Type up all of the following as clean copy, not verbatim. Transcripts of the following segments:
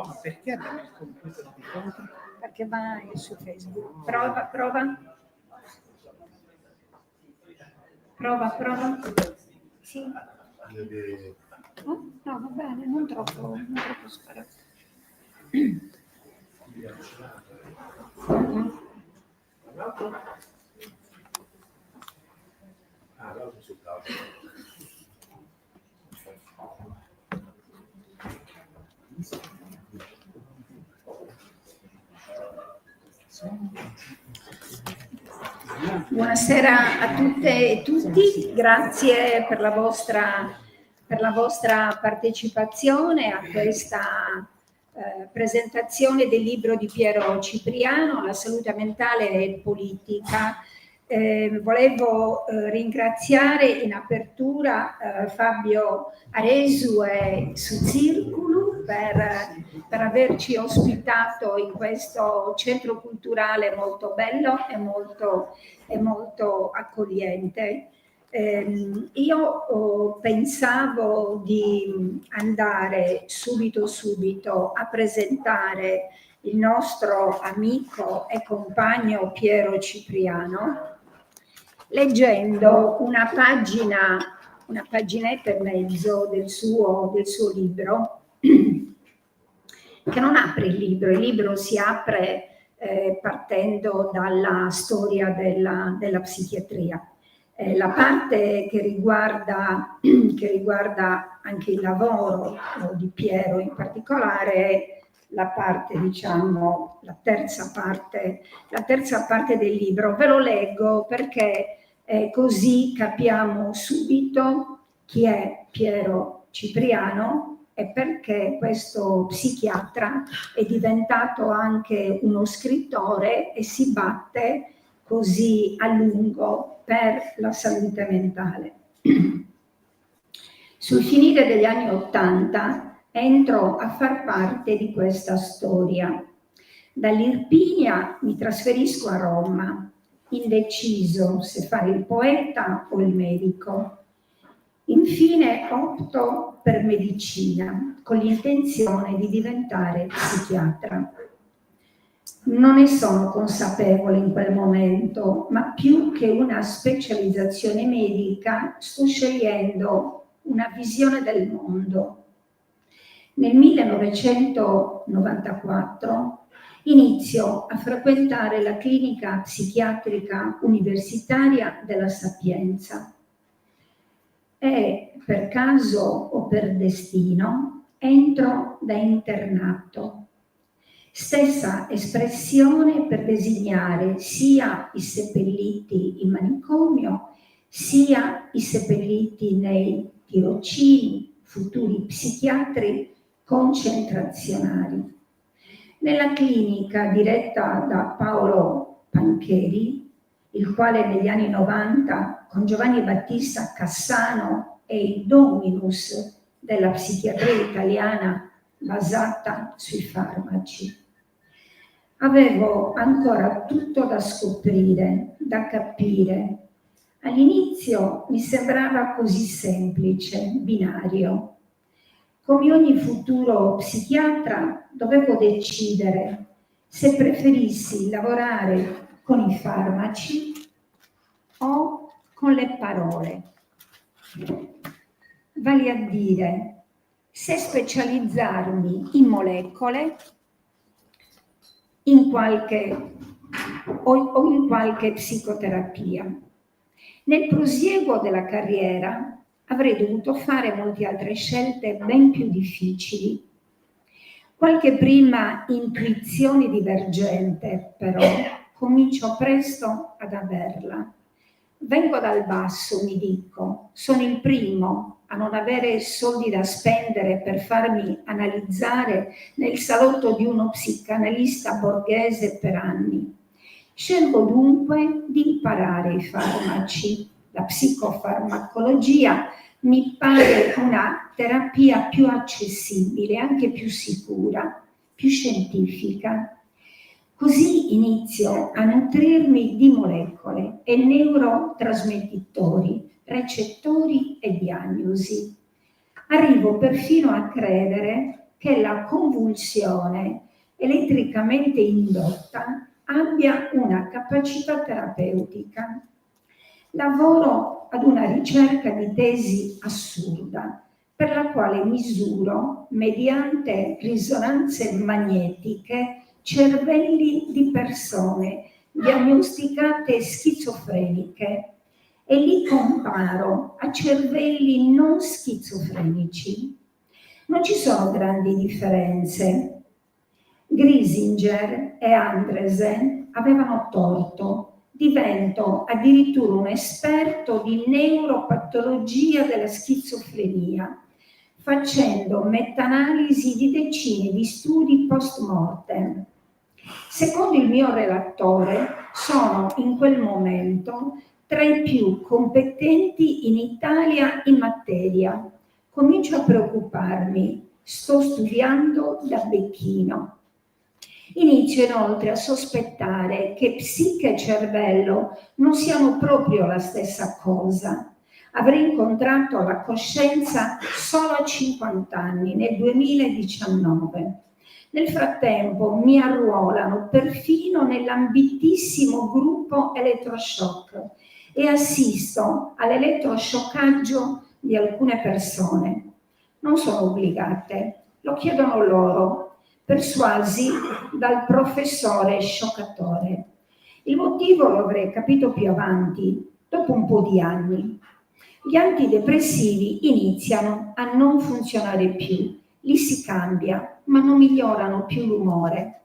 Ma perché abbiamo il computer di fronte? Perché vai su Facebook. Prova. Prova. Sì. Oh, no, va bene, non troppo sparato. Buonasera a tutte e tutti, grazie per la vostra partecipazione a questa presentazione del libro di Piero Cipriano, La salute mentale e politica. Volevo ringraziare in apertura Fabio Aresu e Suzirculu per averci ospitato in questo centro culturale molto bello e molto accogliente. Io pensavo di andare subito a presentare il nostro amico e compagno Piero Cipriano, leggendo una paginetta e mezzo del suo libro, che non apre il libro si apre partendo dalla storia della psichiatria. La parte che riguarda anche il lavoro di Piero in particolare è la parte, diciamo, la terza parte del libro. Ve lo leggo perché così capiamo subito chi è Piero Cipriano e perché questo psichiatra è diventato anche uno scrittore e si batte così a lungo per la salute mentale. Sul finire degli anni '80 entro a far parte di questa storia. Dall'Irpinia mi trasferisco a Roma, indeciso se fare il poeta o il medico. Infine opto per medicina, con l'intenzione di diventare psichiatra. Non ne sono consapevole in quel momento, ma più che una specializzazione medica sto scegliendo una visione del mondo. Nel 1994 inizio a frequentare la clinica psichiatrica universitaria della Sapienza e per caso o per destino entro da internato. Stessa espressione per designare sia i seppelliti in manicomio sia i seppelliti nei tirocini, futuri psichiatri concentrazionali. Nella clinica diretta da Paolo Pancheri, il quale negli anni 90 con Giovanni Battista Cassano è il dominus della psichiatria italiana basata sui farmaci. Avevo ancora tutto da scoprire, da capire. All'inizio mi sembrava così semplice, binario. Come ogni futuro psichiatra dovevo decidere se preferissi lavorare con i farmaci o con le parole. Vale a dire, se specializzarmi in molecole o in qualche psicoterapia. Nel prosieguo della carriera avrei dovuto fare molte altre scelte ben più difficili. Qualche prima intuizione divergente, però, comincio presto ad averla. Vengo dal basso, mi dico, sono il primo a non avere soldi da spendere per farmi analizzare nel salotto di uno psicanalista borghese per anni. Scelgo dunque di imparare i farmaci. La psicofarmacologia mi pare una terapia più accessibile, anche più sicura, più scientifica. Così inizio a nutrirmi di molecole e neurotrasmettitori, recettori e diagnosi. Arrivo perfino a credere che la convulsione elettricamente indotta abbia una capacità terapeutica. Lavoro ad una ricerca di tesi assurda, per la quale misuro, mediante risonanze magnetiche, cervelli di persone diagnosticate schizofreniche e li comparo a cervelli non schizofrenici. Non ci sono grandi differenze. Grisinger e Andresen avevano torto. Divento addirittura un esperto di neuropatologia della schizofrenia, facendo meta-analisi di decine di studi post-mortem. Secondo il mio relatore, sono in quel momento tra i più competenti in Italia in materia. Comincio a preoccuparmi, sto studiando da becchino. Inizio inoltre a sospettare che psiche e cervello non siano proprio la stessa cosa. Avrei incontrato la coscienza solo a 50 anni, nel 2019. Nel frattempo mi arruolano perfino nell'ambitissimo gruppo elettroshock e assisto all'elettroscioccaggio di alcune persone. Non sono obbligate, lo chiedono loro, persuasi dal professore scioccatore. Il motivo lo avrei capito più avanti, dopo un po' di anni. Gli antidepressivi iniziano a non funzionare più, li si cambia, ma non migliorano più l'umore.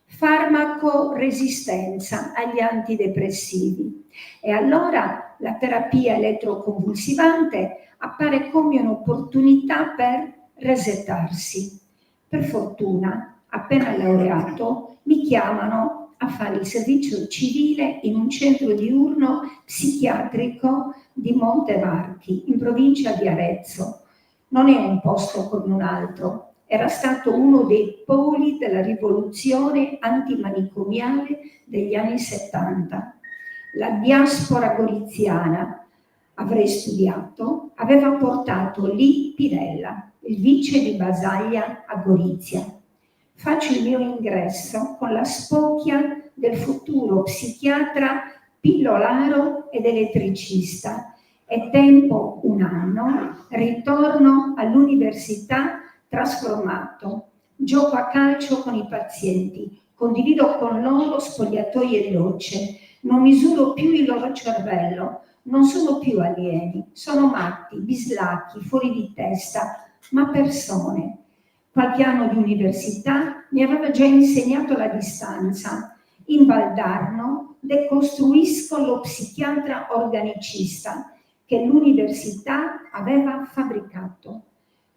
Farmaco-resistenza agli antidepressivi. E allora la terapia elettroconvulsivante appare come un'opportunità per resettarsi. Per fortuna, appena laureato, mi chiamano a fare il servizio civile in un centro diurno psichiatrico di Montevarchi, in provincia di Arezzo. Non è un posto come un altro, era stato uno dei poli della rivoluzione antimanicomiale degli anni 70. La diaspora goriziana, avrei studiato, aveva portato lì Pirella, il vice di Basaglia a Gorizia. Faccio il mio ingresso con la spocchia del futuro psichiatra pillolaro ed elettricista. È tempo un anno, ritorno all'università trasformato, gioco a calcio con i pazienti, condivido con loro spogliatoi e docce, non misuro più il loro cervello, non sono più alieni, sono matti, bislacchi, fuori di testa, ma persone. Qualche anno di università mi aveva già insegnato la distanza. In Valdarno decostruisco lo psichiatra organicista che l'università aveva fabbricato.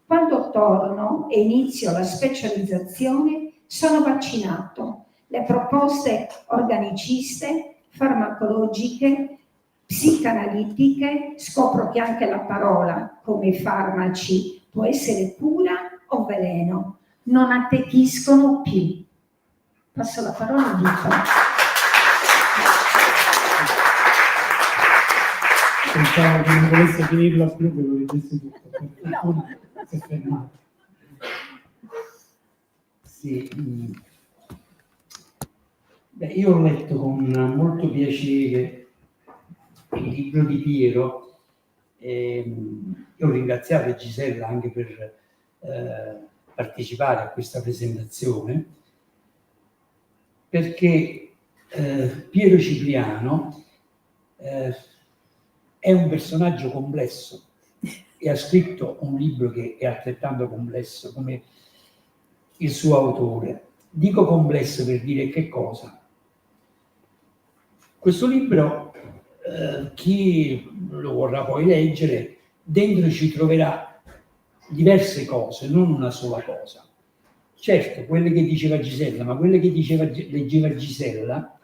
Quando torno e inizio la specializzazione, sono vaccinato. Le proposte organiciste, farmacologiche, psicanalitiche, scopro che anche la parola, come i farmaci, può essere cura o veleno. Non attecchiscono più. Passo la parola a Vito. Pensavo che non volesse finirla più, che lo leggesse tutto. Per fortuna si è fermato. Sì. Beh, io ho letto con molto piacere il libro di Piero e ho ringraziato Gisella anche per partecipare a questa presentazione, perché Piero Cipriano è un personaggio complesso e ha scritto un libro che è altrettanto complesso come il suo autore. Dico complesso per dire che cosa? Questo libro, chi lo vorrà poi leggere, dentro ci troverà diverse cose, non una sola cosa. Certo, quelle che diceva Gisella, ma quelle che leggeva Gisella,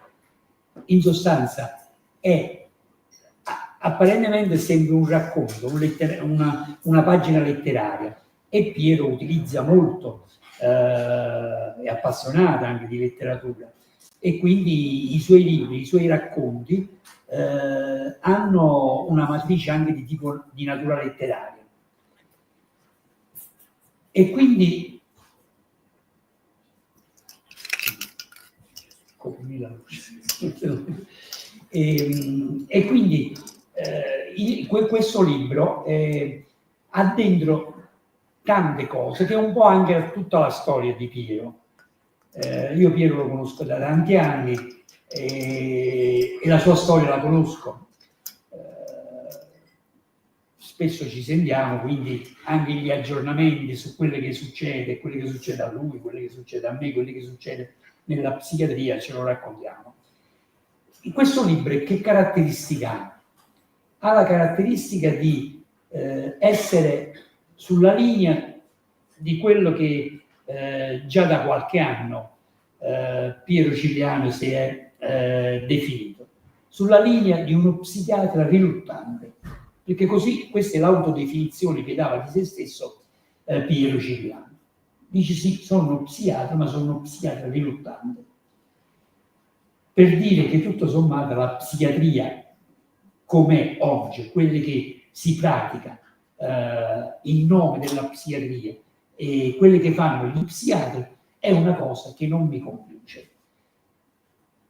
in sostanza apparentemente sembra un racconto, una pagina letteraria, e Piero utilizza molto, è appassionato anche di letteratura, e quindi i suoi libri, i suoi racconti hanno una matrice anche di natura letteraria. E quindi come Mila luce. E quindi questo libro ha dentro tante cose, che è un po' anche tutta la storia di Piero. Io Piero lo conosco da tanti anni e la sua storia la conosco. Spesso ci sentiamo, quindi anche gli aggiornamenti su quello che succede, quello che succede a lui, quello che succede a me, quello che succede nella psichiatria, ce lo raccontiamo. In questo libro che caratteristica ha? Ha la caratteristica di essere sulla linea di quello che già da qualche anno Piero Cipriano si è definito, sulla linea di uno psichiatra riluttante, perché così questa è l'autodefinizione che dava di se stesso Piero Cipriano. Dice sì, sono uno psichiatra, ma sono uno psichiatra riluttante, per dire che tutto sommato la psichiatria com'è oggi, quelle che si pratica in nome della psichiatria e quelle che fanno gli psichiatri è una cosa che non mi convince,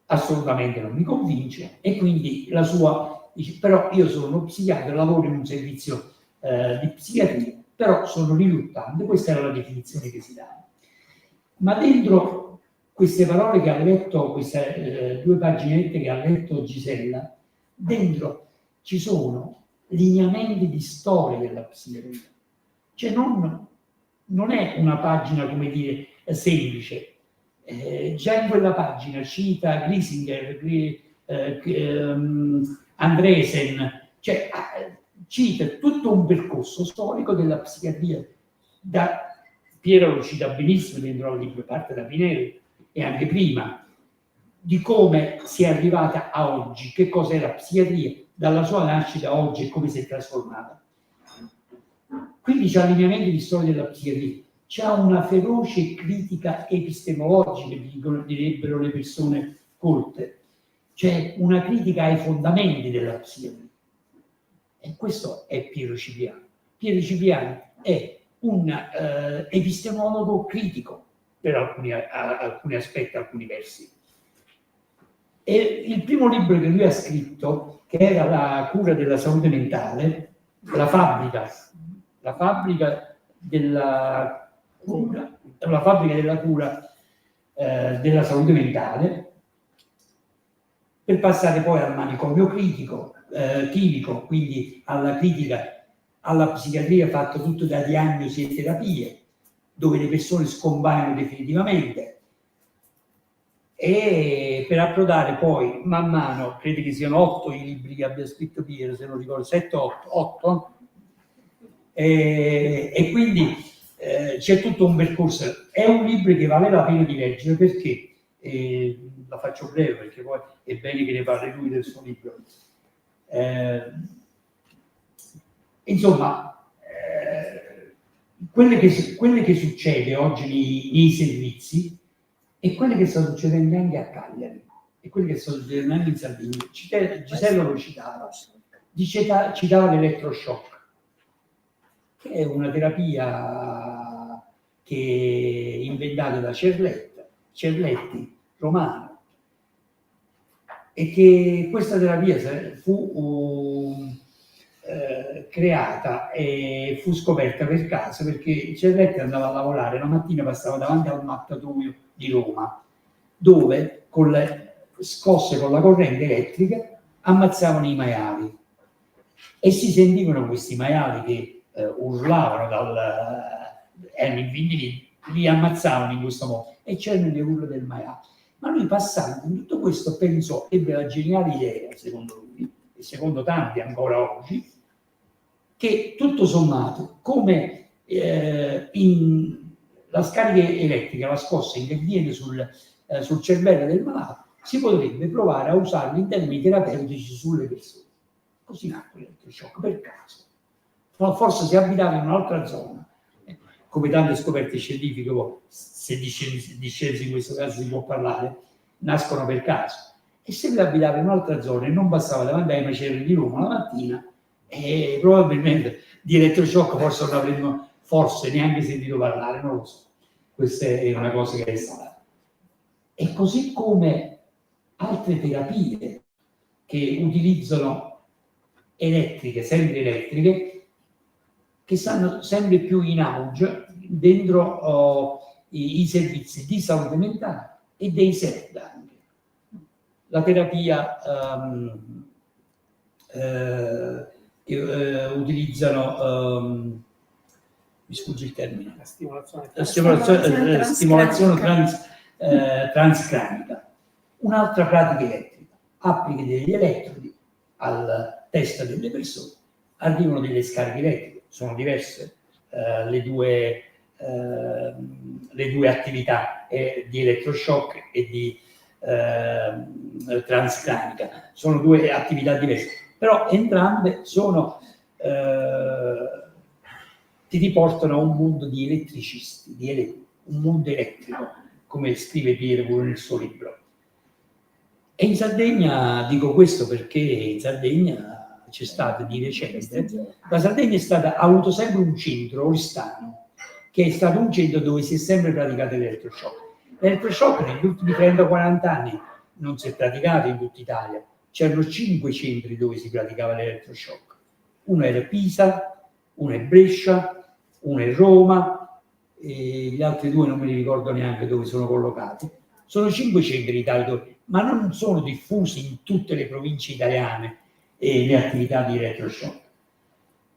assolutamente non mi convince, e quindi la sua dice, però io sono uno psichiatra, lavoro in un servizio di psichiatria, però sono riluttante. Questa era la definizione che si dava. Ma dentro queste parole che ha letto, queste 2 paginette che ha letto Gisella, dentro ci sono lineamenti di storia della psichiatria. Cioè non è una pagina, come dire, semplice. Già in quella pagina cita Glisinger, Andresen, cioè cita tutto un percorso storico della psichiatria. Piero lo cita benissimo dentro al libro, parte da Pinelli e anche prima, di come si è arrivata a oggi, che cos'è la psichiatria, dalla sua nascita a oggi e come si è trasformata. Quindi c'è allineamenti di storia della psichiatria, c'è una feroce critica epistemologica, direbbero le persone colte, c'è una critica ai fondamenti della psichiatria. E questo è Piero Cipriano. Piero Cipriano è un epistemologo critico per alcuni aspetti, alcuni versi. E il primo libro che lui ha scritto, che era La cura della salute mentale, la fabbrica della cura della salute mentale, per passare poi al manicomio chimico, quindi alla critica alla psichiatria fatta tutto da diagnosi e terapie, dove le persone scompaiono definitivamente, e per approdare poi man mano, credo che siano 8 i libri che abbia scritto Piero, se non ricordo, 8, e quindi c'è tutto un percorso. È un libro che vale la pena di leggere, perché la faccio breve perché poi è bene che ne parli lui del suo libro. Insomma, quello che succede oggi nei servizi e quello che sta succedendo anche a Cagliari e quello che sta succedendo anche in Sardegna. Gisella lo citava l'elettroshock, che è una terapia che è inventata da Cerletti, romano, e che questa terapia fu creata e fu scoperta per caso, perché Cerletti andava a lavorare, la mattina passava davanti al mattatoio di Roma, dove con le scosse con la corrente elettrica ammazzavano i maiali, e si sentivano questi maiali che urlavano li ammazzavano in questo modo, e c'erano le urla del maiale. Ma lui, passando in tutto questo, pensò, ebbe la geniale idea, secondo lui e secondo tanti ancora oggi, che tutto sommato, come la scarica elettrica, la scossa interviene sul cervello del malato, si potrebbe provare a usarlo in termini terapeutici sulle persone. Così nacque l'elettroshock, per caso. Forse si abitava in un'altra zona, come tante scoperte scientifiche, se di scienze in questo caso si può parlare, nascono per caso. E se lui abitava in un'altra zona e non passava davanti ai macelli di Roma la mattina, e probabilmente di elettroshock forse non avremmo neanche sentito parlare, non lo so. Questa è una cosa che è stata. E così come altre terapie che utilizzano elettriche, sempre elettriche, che stanno sempre più in auge dentro i servizi di salute mentale e dei SERD anche. La terapia che utilizzano, mi sfugge il termine, La stimolazione transcranica. Un'altra pratica elettrica, applichi degli elettrodi alla testa delle persone, arrivano delle scariche elettriche, sono diverse le due attività di elettroshock e di transcranica, sono due attività diverse, però entrambe sono ti riportano a un mondo di elettricisti, un mondo elettrico, come scrive Piero pure nel suo libro. E in Sardegna, dico questo perché in Sardegna c'è stato di recente, la Sardegna ha avuto sempre un centro, Oristano, che è stato un centro dove si è sempre praticato l'elettroshock. L'elettroshock negli ultimi 30-40 anni non si è praticato in tutta Italia, c'erano 5 centri dove si praticava l'elettroshock. Uno era Pisa, uno è Brescia, uno è Roma, e gli altri 2 non me li ricordo neanche dove sono collocati. Sono 5 centri in Italia, ma non sono diffusi in tutte le province italiane le attività di elettroshock.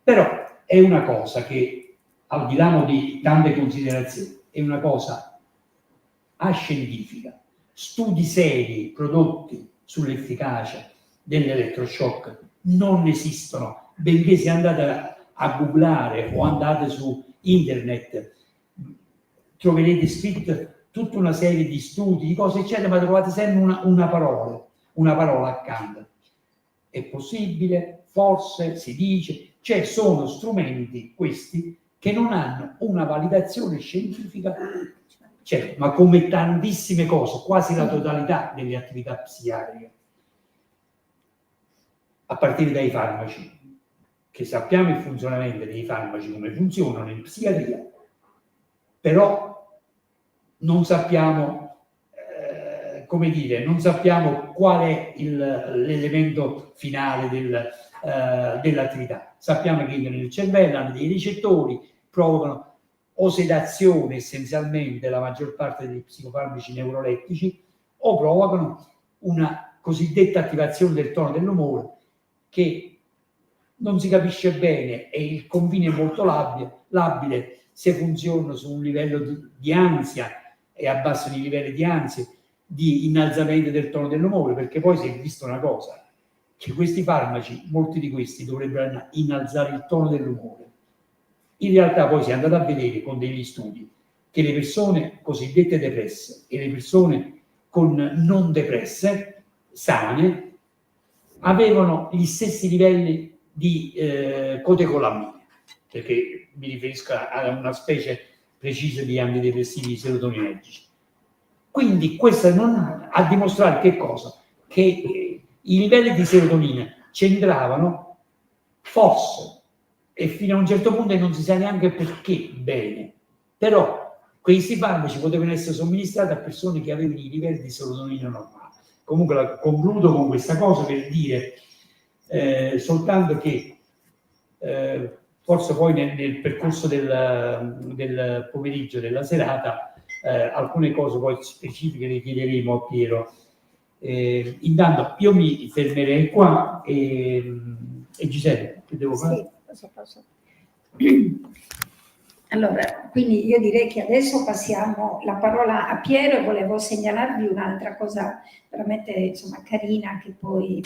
Però è una cosa che, al di là di tante considerazioni, è una cosa ascientifica. Studi seri prodotti sull'efficacia dell'elettroshock non esistono, benché sia andate a googlare o andate su internet, troverete scritto tutta una serie di studi, di cose eccetera, ma trovate sempre una parola accanto. È possibile, forse, si dice, cioè sono strumenti questi che non hanno una validazione scientifica, certo, ma come tantissime cose, quasi la totalità delle attività psichiatriche, a partire dai farmaci, che sappiamo il funzionamento dei farmaci, come funzionano in psichiatria, però non sappiamo, non sappiamo qual è l'elemento finale dell'attività. Sappiamo che entrano nel cervello, hanno dei ricettori, provocano o sedazione essenzialmente, la maggior parte degli psicofarmaci neurolettici, o provocano una cosiddetta attivazione del tono dell'umore, che non si capisce bene e il confine è molto labile se funzionano su un livello di ansia e abbassano i livelli di ansia, di innalzamento del tono dell'umore, perché poi si è visto una cosa, che questi farmaci, molti di questi, dovrebbero innalzare il tono dell'umore. In realtà poi si è andato a vedere con degli studi che le persone cosiddette depresse e le persone con non depresse, sane, avevano gli stessi livelli di cotecolamine, perché mi riferisco a una specie precisa di antidepressivi serotoninergici. Quindi questo non a dimostrare che cosa? Che i livelli di serotonina c'entravano, forse, e fino a un certo punto non si sa neanche perché bene, però questi farmaci potevano essere somministrati a persone che avevano i livelli di serotonina normali. Comunque concludo con questa cosa per dire soltanto che forse poi nel percorso del pomeriggio, della serata, alcune cose poi specifiche le chiederemo a Piero. Intanto io mi fermerei qua e Giuseppe, che devo fare? Sì, posso. Allora, quindi io direi che adesso passiamo la parola a Piero e volevo segnalarvi un'altra cosa veramente carina che poi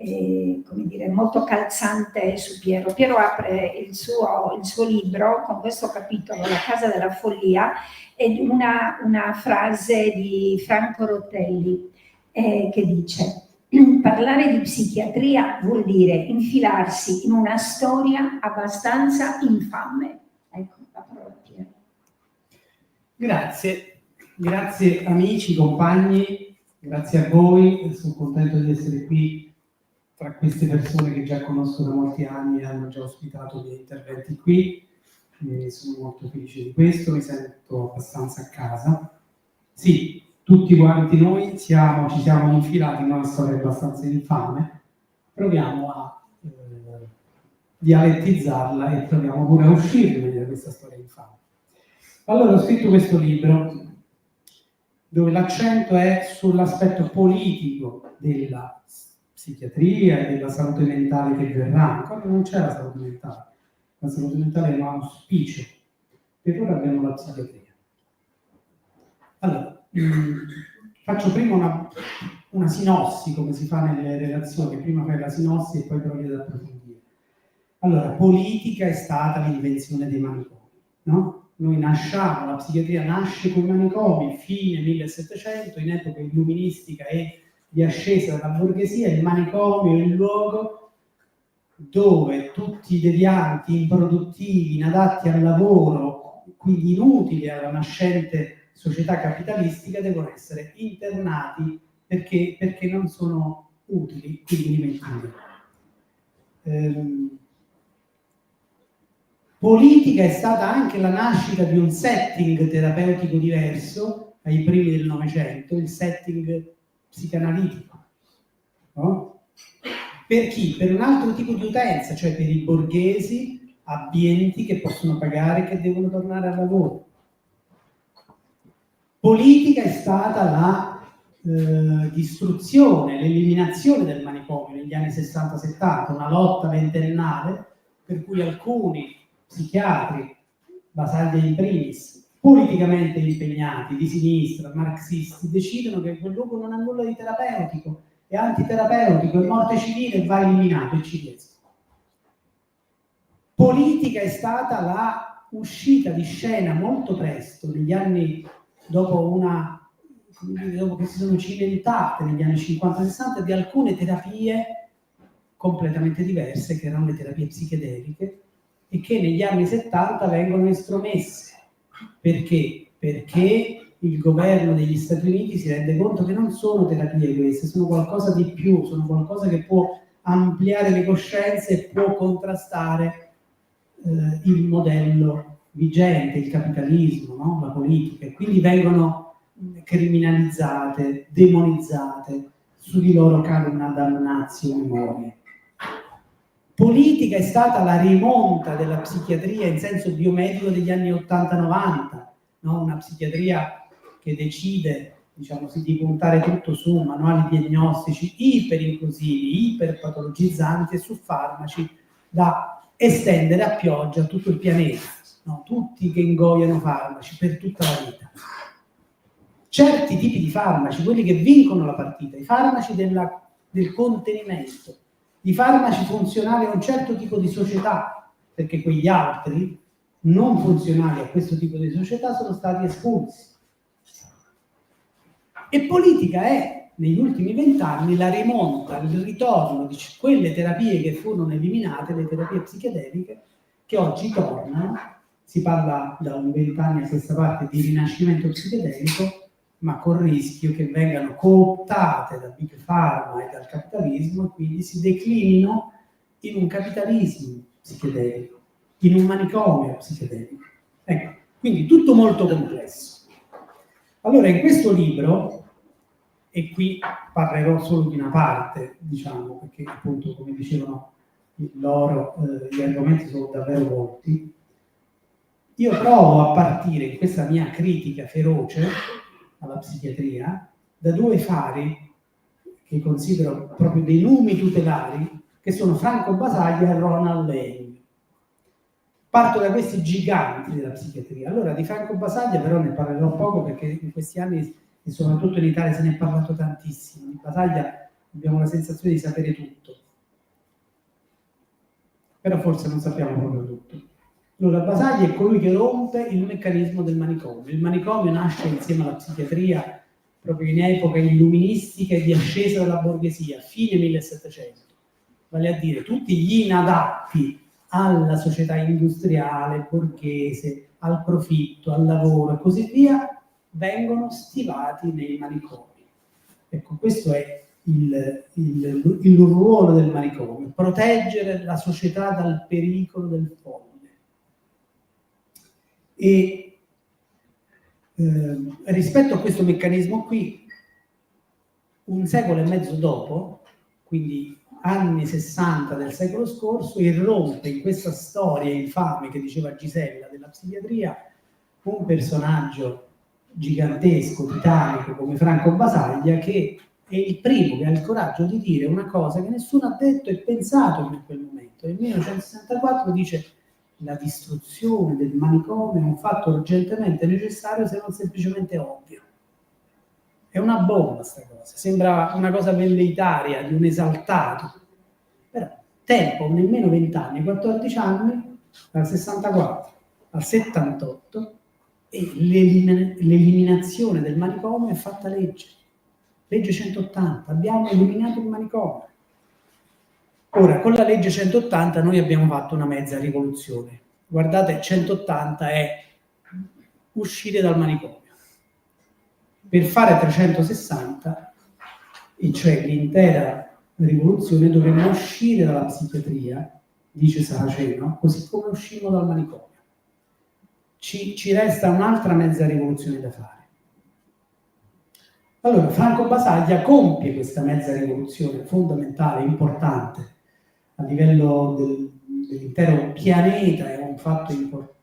come dire, molto calzante su Piero. Piero apre il suo libro con questo capitolo, La casa della follia, ed una frase di Franco Rottelli che dice: parlare di psichiatria vuol dire infilarsi in una storia abbastanza infame. Ecco, la parola a Piero. Grazie amici, compagni, grazie a voi, sono contento di essere qui tra queste persone che già conosco da molti anni e hanno già ospitato dei interventi qui, sono molto felice di questo, mi sento abbastanza a casa. Sì, tutti quanti noi ci siamo infilati in una storia abbastanza infame, proviamo a dialettizzarla e proviamo pure a uscirne da questa storia infame. Allora ho scritto questo libro dove l'accento è sull'aspetto politico della psichiatria e della salute mentale che verrà. Ancora non c'è la salute mentale è un auspicio. Per ora abbiamo la psichiatria. Allora, faccio prima una sinossi, come si fa nelle relazioni, prima fai la sinossi e poi provi ad approfondire. Allora, politica è stata l'invenzione dei manicomi, no? Noi nasciamo, la psichiatria nasce con i manicomi, fine 1700, in epoca illuministica e di ascesa della borghesia. Il manicomio è il luogo dove tutti i devianti, improduttivi, inadatti al lavoro, quindi inutili alla nascente società capitalistica, devono essere internati perché non sono utili, quindi li mettiamo. Politica è stata anche la nascita di un setting terapeutico diverso ai primi del Novecento, il setting psicanalitico. No? Per chi? Per un altro tipo di utenza, cioè per i borghesi abbienti che possono pagare e che devono tornare al lavoro. Politica è stata la distruzione, l'eliminazione del manicomio negli anni 60-70, una lotta ventennale per cui alcuni psichiatri, Basaglia in primis, politicamente impegnati, di sinistra, marxisti, decidono che quel luogo non ha nulla di terapeutico, è antiterapeutico, è morte civile e va eliminato e ci riesco. Politica è stata la uscita di scena molto presto, negli anni dopo che si sono cimentate negli anni 50-60, di alcune terapie completamente diverse, che erano le terapie psichedeliche, e che negli anni 70 vengono estromesse. Perché? Perché il governo degli Stati Uniti si rende conto che non sono terapie queste, sono qualcosa di più, sono qualcosa che può ampliare le coscienze e può contrastare il modello vigente, il capitalismo, no? La politica, e quindi vengono criminalizzate, demonizzate, su di loro cade una damnatio memoria. Politica è stata la rimonta della psichiatria in senso biomedico degli anni 80-90, no? Una psichiatria che decide, diciamo, di puntare tutto su manuali diagnostici iperinclusivi, iperpatologizzanti e su farmaci da estendere a pioggia a tutto il pianeta, no? Tutti che ingoiano farmaci per tutta la vita. Certi tipi di farmaci, quelli che vincono la partita, i farmaci del contenimento, i farmaci funzionali a un certo tipo di società, perché quegli altri non funzionali a questo tipo di società sono stati espulsi. E politica è, negli ultimi 20 anni, la rimonta, il ritorno di quelle terapie che furono eliminate, le terapie psichedeliche, che oggi tornano. Si parla da un 20 anni a questa parte di rinascimento psichedelico, ma col rischio che vengano cooptate da Big Pharma e dal capitalismo e quindi si declinino in un capitalismo psichedelico, in un manicomio psichedelico. Ecco, quindi tutto molto complesso. Allora, in questo libro, e qui parlerò solo di una parte, diciamo, perché appunto, come dicevano loro, gli argomenti sono davvero molti, io provo a partire in questa mia critica feroce alla psichiatria da due fari che considero proprio dei numi tutelari, che sono Franco Basaglia e Ronald Lane. Parto da questi giganti della psichiatria. Allora, di Franco Basaglia però ne parlerò poco, perché in questi anni, e soprattutto in Italia, se ne è parlato tantissimo. Di Basaglia abbiamo la sensazione di sapere tutto, però forse non sappiamo proprio tutto. Allora, Basaglia è colui che rompe il meccanismo del manicomio. Il manicomio nasce insieme alla psichiatria proprio in epoca illuministica e di ascesa della borghesia, fine 1700. Vale a dire, tutti gli inadatti alla società industriale, borghese, al profitto, al lavoro e così via, vengono stivati nei manicomi. Ecco, questo è il ruolo del manicomio, proteggere la società dal pericolo del folle. E rispetto a questo meccanismo qui, un secolo e mezzo dopo, quindi anni 60 del secolo scorso, irrompe in questa storia infame che diceva Gisella della psichiatria un personaggio gigantesco, titanico come Franco Basaglia, che è il primo che ha il coraggio di dire una cosa che nessuno ha detto e pensato in quel momento. Nel 1964 dice: la distruzione del manicomio è un fatto urgentemente necessario, se non semplicemente ovvio. È una bomba sta cosa, sembra una cosa velleitaria di un esaltato, però tempo nemmeno 20 anni, 14 anni, dal 64 al 78, e l'eliminazione del manicomio è fatta legge 180, abbiamo eliminato il manicomio. Ora, con la legge 180 noi abbiamo fatto una mezza rivoluzione. Guardate, 180 è uscire dal manicomio. Per fare 360, e cioè l'intera rivoluzione, dovremmo uscire dalla psichiatria, dice Saraceno, così come uscimmo dal manicomio. Ci resta un'altra mezza rivoluzione da fare. Allora, Franco Basaglia compie questa mezza rivoluzione fondamentale, importante, a livello dell'intero pianeta, è un fatto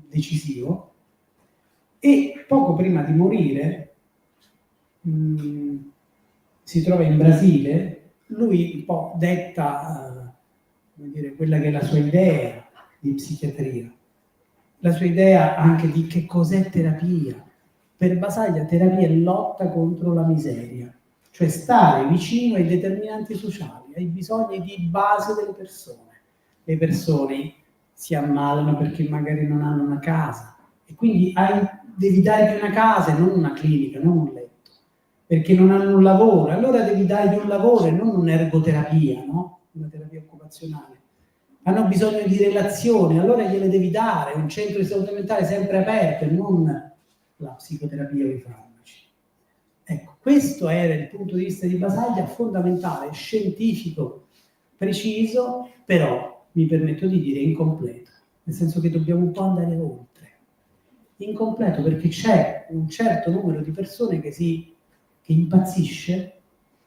decisivo, e poco prima di morire si trova in Brasile. Lui un po' detta quella che è la sua idea di psichiatria, la sua idea anche di che cos'è terapia. Per Basaglia terapia è lotta contro la miseria, cioè stare vicino ai determinanti sociali, ai bisogni di base delle persone. Le persone si ammalano perché magari non hanno una casa, e quindi devi dargli una casa e non una clinica, non un letto, perché non hanno un lavoro, allora devi dargli un lavoro e non un'ergoterapia, no? Una terapia occupazionale. Hanno bisogno di relazioni, allora gliele devi dare, un centro di salute mentale sempre aperto e non la psicoterapia o i farmaci. Ecco, questo era il punto di vista di Basaglia, fondamentale, scientifico, preciso, però mi permetto di dire incompleto, nel senso che dobbiamo un po' andare oltre. Incompleto perché c'è un certo numero di persone che impazzisce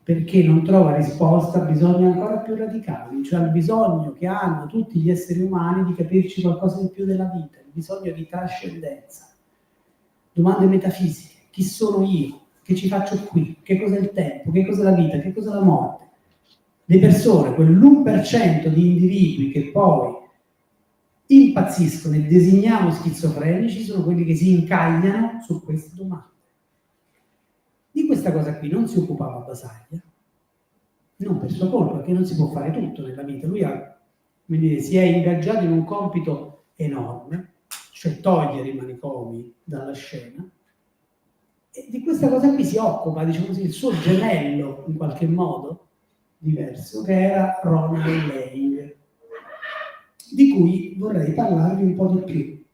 perché non trova risposta a bisogni ancora più radicali, cioè al bisogno che hanno tutti gli esseri umani di capirci qualcosa di più della vita, il bisogno di trascendenza, domande metafisiche: chi sono io? Che ci faccio qui? Che cos'è il tempo? Che cos'è la vita? Che cos'è la morte? Le persone, quell'1% di individui che poi impazziscono e designiamo schizofrenici, sono quelli che si incagliano su queste domande. Di questa cosa qui non si occupava Basaglia, non per sua colpa, perché non si può fare tutto nella vita. Lui si è ingaggiato in un compito enorme, cioè togliere i manicomi dalla scena, e di questa cosa qui si occupa, diciamo così, il suo gemello, in qualche modo diverso, che era Ronald Laing, di cui vorrei parlarvi un po' di più.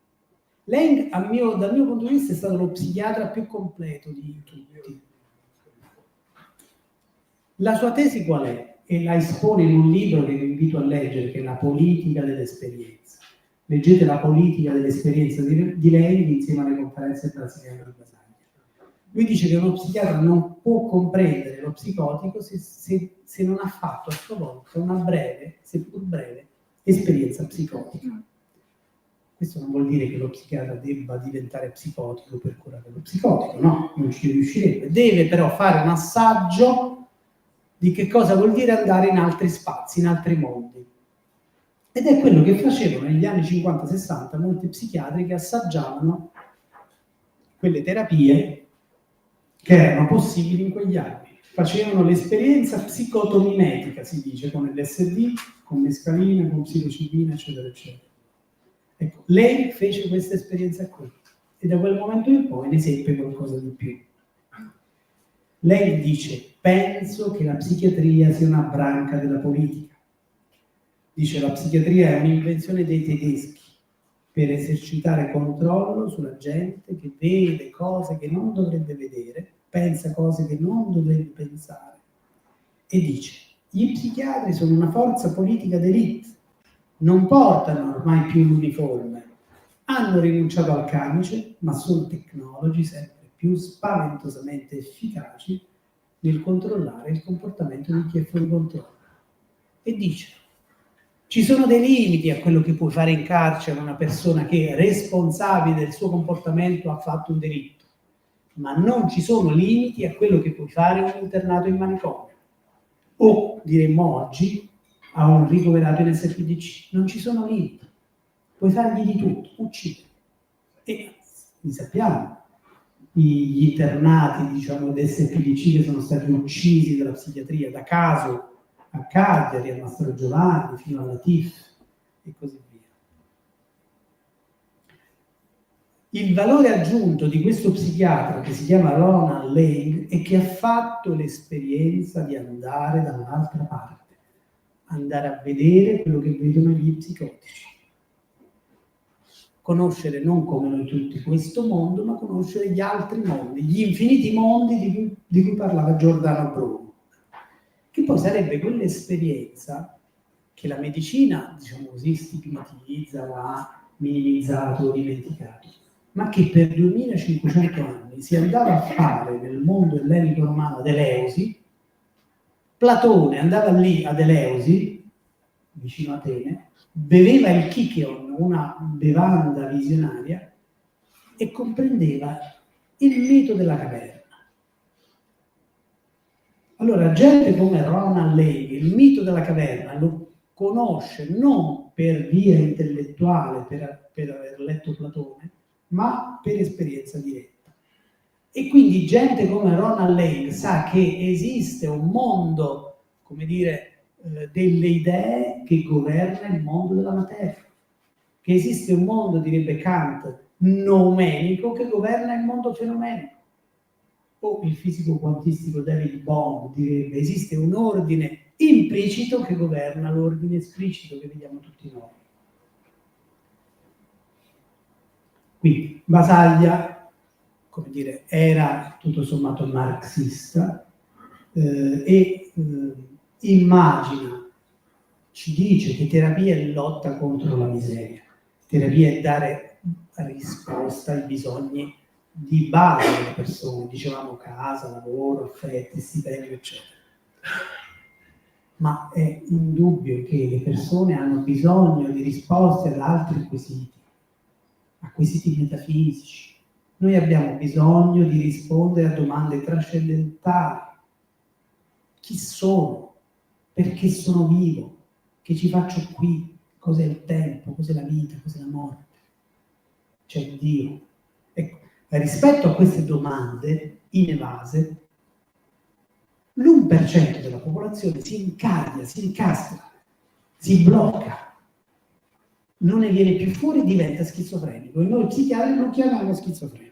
Laing, dal mio punto di vista, è stato lo psichiatra più completo di tutti. La sua tesi qual è? E la espone in un libro che vi invito a leggere, che è La politica dell'esperienza. Leggete La politica dell'esperienza di Laing insieme alle conferenze brasiliane di Basaglia. Lui dice che uno psichiatra non può comprendere lo psicotico se non ha fatto a sua volta una breve, seppur breve, esperienza psicotica. Questo non vuol dire che lo psichiatra debba diventare psicotico per curare lo psicotico, no, non ci riuscirebbe. Deve però fare un assaggio di che cosa vuol dire andare in altri spazi, in altri mondi. Ed è quello che facevano negli anni 50-60 molti psichiatri che assaggiavano quelle terapie che erano possibili in quegli anni. Facevano l'esperienza psicotomimetica, si dice, con LSD, con mescalina, con psilocibina, eccetera, eccetera. Ecco, lei fece questa esperienza qui e da quel momento in poi ne seppe qualcosa di più. Lei dice: penso che la psichiatria sia una branca della politica. Dice: la psichiatria è un'invenzione dei tedeschi per esercitare controllo sulla gente che vede cose che non dovrebbe vedere, pensa cose che non dovrebbe pensare. E dice: gli psichiatri sono una forza politica d'élite, non portano ormai più l'uniforme, hanno rinunciato al camice, ma sono tecnologi sempre più spaventosamente efficaci nel controllare il comportamento di chi è fuori controllo. E dice, ci sono dei limiti a quello che puoi fare in carcere una persona che, responsabile del suo comportamento, ha fatto un delitto, ma non ci sono limiti a quello che puoi fare un internato in manicomio. O, diremmo oggi, a un ricoverato in SPDC. Non ci sono limiti. Puoi fargli di tutto, uccidere. E li sappiamo, gli internati, diciamo, di SPDC che sono stati uccisi dalla psichiatria da caso a Cagliari, a Mastro Giovanni, fino alla TIF e così via. Il valore aggiunto di questo psichiatra, che si chiama Ronald Lane, è che ha fatto l'esperienza di andare dall'altra parte, andare a vedere quello che vedono gli psicotici. Conoscere non come noi tutti questo mondo, ma conoscere gli altri mondi, gli infiniti mondi di cui parlava Giordano Bruno, che poi sarebbe quell'esperienza che la medicina, diciamo così, stigmatizza o ha minimizzato o dimenticato, ma che per 2500 anni si andava a fare nel mondo ellenico romano ad Eleusi. Platone andava lì ad Eleusi, vicino a Atene, beveva il chichion, una bevanda visionaria, e comprendeva il mito della caverna. Allora, gente come Ronald Lane, il mito della caverna, lo conosce non per via intellettuale, per aver letto Platone, ma per esperienza diretta. E quindi gente come Ronald Lane sa che esiste un mondo, come dire, delle idee che governa il mondo della materia, che esiste un mondo, direbbe Kant, noumenico che governa il mondo fenomenico. O il fisico quantistico David Bohm direbbe esiste un ordine implicito che governa l'ordine esplicito che vediamo tutti noi. Quindi Basaglia, come dire, era tutto sommato marxista immagina, ci dice che terapia è lotta contro la miseria, terapia è dare risposta ai bisogni di base delle persone, dicevamo casa, lavoro, affetti, stipendio, eccetera. Ma è indubbio che le persone hanno bisogno di risposte ad altri acquisiti metafisici. Noi abbiamo bisogno di rispondere a domande trascendentali. Chi sono? Perché sono vivo? Che ci faccio qui? Cos'è il tempo? Cos'è la vita? Cos'è la morte? C'è Dio. Ecco, rispetto a queste domande inevase, l'1% della popolazione si incaglia, si incastra, si blocca, non ne viene più fuori, diventa schizofrenico. E noi psichiatri lo chiamiamo schizofrenico.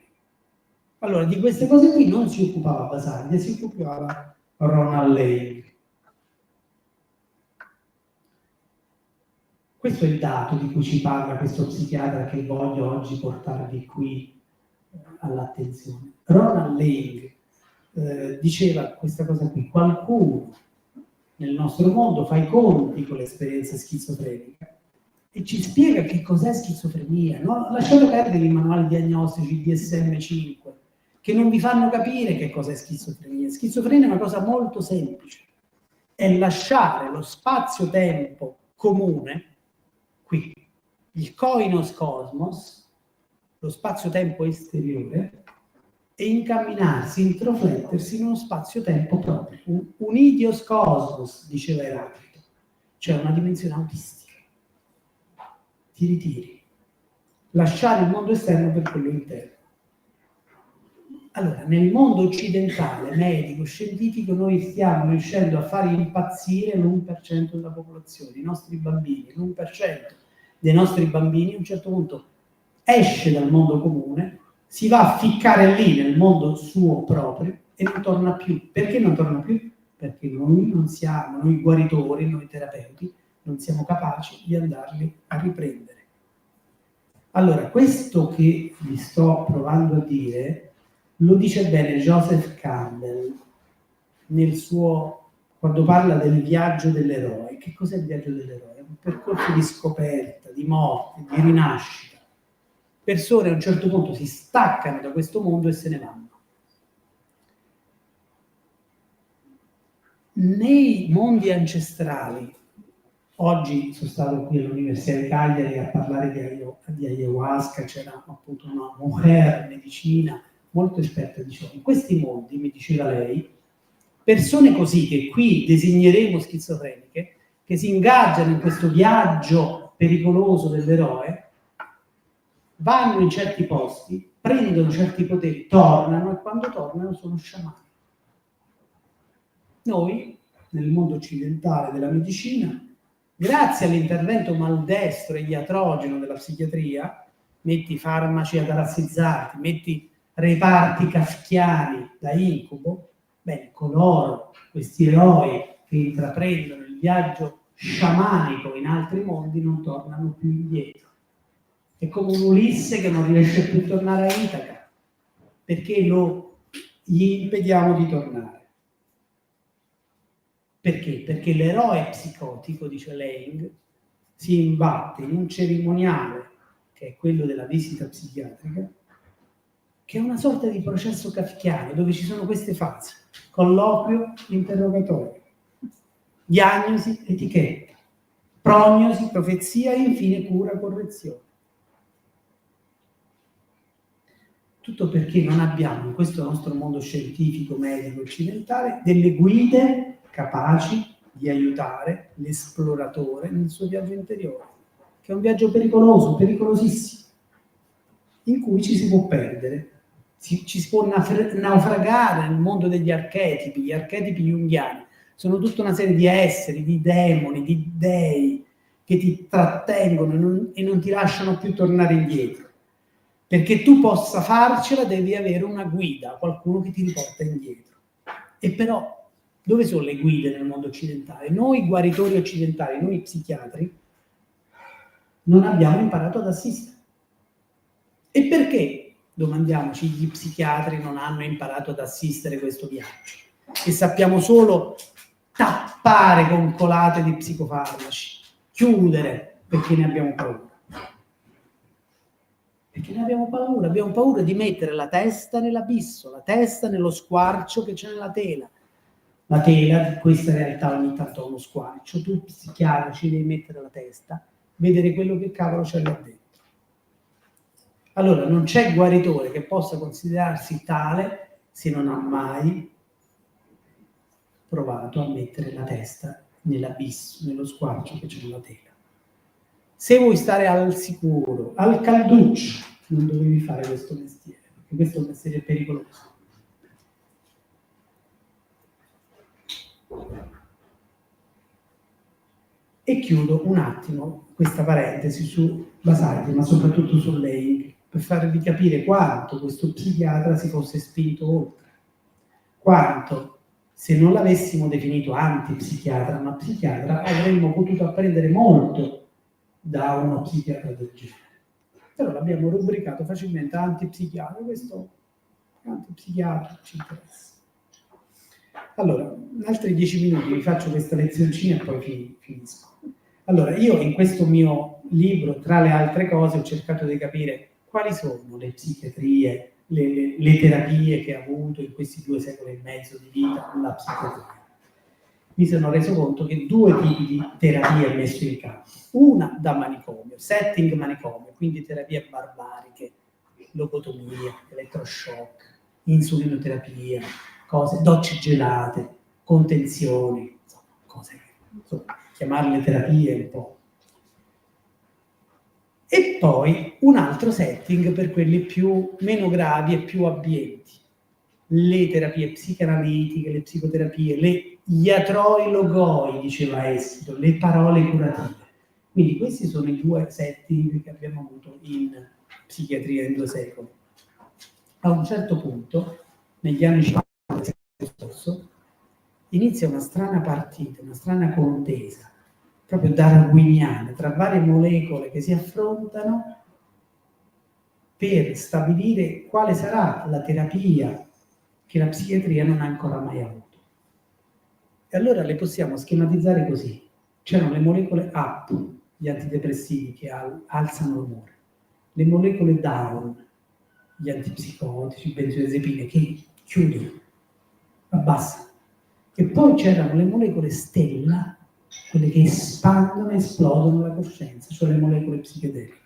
Allora, di queste cose qui non si occupava Basaglia, si occupava Ronald Lane. Questo è il dato di cui ci parla questo psichiatra che voglio oggi portarvi qui all'attenzione. Ronald Lane diceva questa cosa qui: qualcuno nel nostro mondo fa i conti con l'esperienza schizofrenica e ci spiega che cos'è schizofrenia. No? Lasciate perdere i manuali diagnostici DSM-5 che non vi fanno capire che cos'è schizofrenia. Schizofrenia è una cosa molto semplice, è lasciare lo spazio-tempo comune, qui, il koinos cosmos, lo spazio-tempo esteriore, e incamminarsi, introflettersi in uno spazio-tempo proprio, un idios cosmos, diceva Eraclito, cioè una dimensione autistica. Ti ritiri, lasciare il mondo esterno per quello interno. Allora, nel mondo occidentale, medico, scientifico, noi stiamo riuscendo a fare impazzire l'1% della popolazione, i nostri bambini. L'1% dei nostri bambini a un certo punto esce dal mondo comune, si va a ficcare lì nel mondo suo proprio e non torna più. Perché non torna più? Perché noi non siamo, noi guaritori, noi terapeuti, non siamo capaci di andarli a riprendere. Allora, questo che vi sto provando a dire lo dice bene Joseph Campbell nel suo, quando parla del viaggio dell'eroe. Che cos'è il viaggio dell'eroe? È un percorso di scoperta, di morte, di rinascita. persone a un certo punto si staccano da questo mondo e se ne vanno. Nei mondi ancestrali, oggi sono stato qui all'Università di Cagliari a parlare di ayahuasca, c'era appunto una mujer medicina molto esperta, diceva, in questi mondi, mi diceva lei, persone così che qui designeremo schizofreniche, che si ingaggiano in questo viaggio pericoloso dell'eroe, vanno in certi posti, prendono certi poteri, tornano e quando tornano sono sciamani. Noi, nel mondo occidentale della medicina, grazie all'intervento maldestro e iatrogeno della psichiatria, metti farmaci atarassizzanti, metti reparti kafkiani da incubo, bene, coloro, questi eroi che intraprendono il viaggio sciamanico in altri mondi non tornano più indietro. È come un Ulisse che non riesce più a tornare a Itaca, perché gli impediamo di tornare. Perché? Perché l'eroe psicotico, dice Laing, si imbatte in un cerimoniale, che è quello della visita psichiatrica, che è una sorta di processo kafkiano, dove ci sono queste fasi: colloquio, interrogatorio, diagnosi, etichetta, prognosi, profezia e infine cura, correzione. Tutto perché non abbiamo in questo nostro mondo scientifico, medico, occidentale, delle guide capaci di aiutare l'esploratore nel suo viaggio interiore, che è un viaggio pericoloso, pericolosissimo, in cui ci si può perdere, ci si può naufragare nel mondo degli archetipi. Gli archetipi junghiani sono tutta una serie di esseri, di demoni, di dei che ti trattengono e non ti lasciano più tornare indietro. Perché tu possa farcela devi avere una guida, qualcuno che ti riporta indietro. E però dove sono le guide nel mondo occidentale? Noi guaritori occidentali, noi psichiatri, non abbiamo imparato ad assistere. E perché, domandiamoci, gli psichiatri non hanno imparato ad assistere questo viaggio? E sappiamo solo tappare con colate di psicofarmaci, chiudere perché ne abbiamo paura. Perché ne abbiamo paura di mettere la testa nell'abisso, la testa nello squarcio che c'è nella tela. La tela di questa realtà ogni tanto ha uno squarcio, tu psichiatra ci devi mettere la testa, vedere quello che cavolo c'è là dentro. Allora non c'è guaritore che possa considerarsi tale se non ha mai provato a mettere la testa nell'abisso, nello squarcio che c'è nella tela. Se vuoi stare al sicuro, al calduccio, non dovevi fare questo mestiere, perché questo è un mestiere pericoloso. E chiudo un attimo questa parentesi su Basaglia, ma soprattutto su lei, per farvi capire quanto questo psichiatra si fosse spinto oltre. Quanto, se non l'avessimo definito antipsichiatra, ma psichiatra, avremmo potuto apprendere molto da uno psichiatra del genere. Però l'abbiamo rubricato facilmente antipsichiatra, questo antipsichiatra ci interessa. Allora, in altri 10 minuti vi faccio questa lezioncina e poi finisco. Allora, io in questo mio libro, tra le altre cose, ho cercato di capire quali sono le psichiatrie, le terapie che ha avuto in questi 2 secoli e mezzo di vita la psichiatria. Mi sono reso conto che 2 tipi di terapie ha messo in campo. Una da manicomio, setting manicomio, quindi terapie barbariche, lobotomia, elettroshock, insulinoterapia, cose, docce gelate, contenzioni, insomma, cose che, insomma, chiamarle terapie un po'. E poi un altro setting per quelli meno gravi e più abbienti. Le terapie psicanalitiche, le psicoterapie, le iatroi logoi, diceva Esito, le parole curative. Quindi questi sono i 2 setting che abbiamo avuto in psichiatria in 2 secoli. A un certo punto, negli anni 50 del secolo scorso, inizia una strana partita, una strana contesa, proprio darwiniana, tra varie molecole che si affrontano per stabilire quale sarà la terapia che la psichiatria non ha ancora mai avuto. E allora le possiamo schematizzare così. C'erano le molecole AP, gli antidepressivi che alzano l'umore. le molecole down, gli antipsicotici, i benzodiazepine, che chiudono, abbassano. E poi c'erano le molecole stella, quelle che espandono e esplodono la coscienza, cioè le molecole psichedeliche.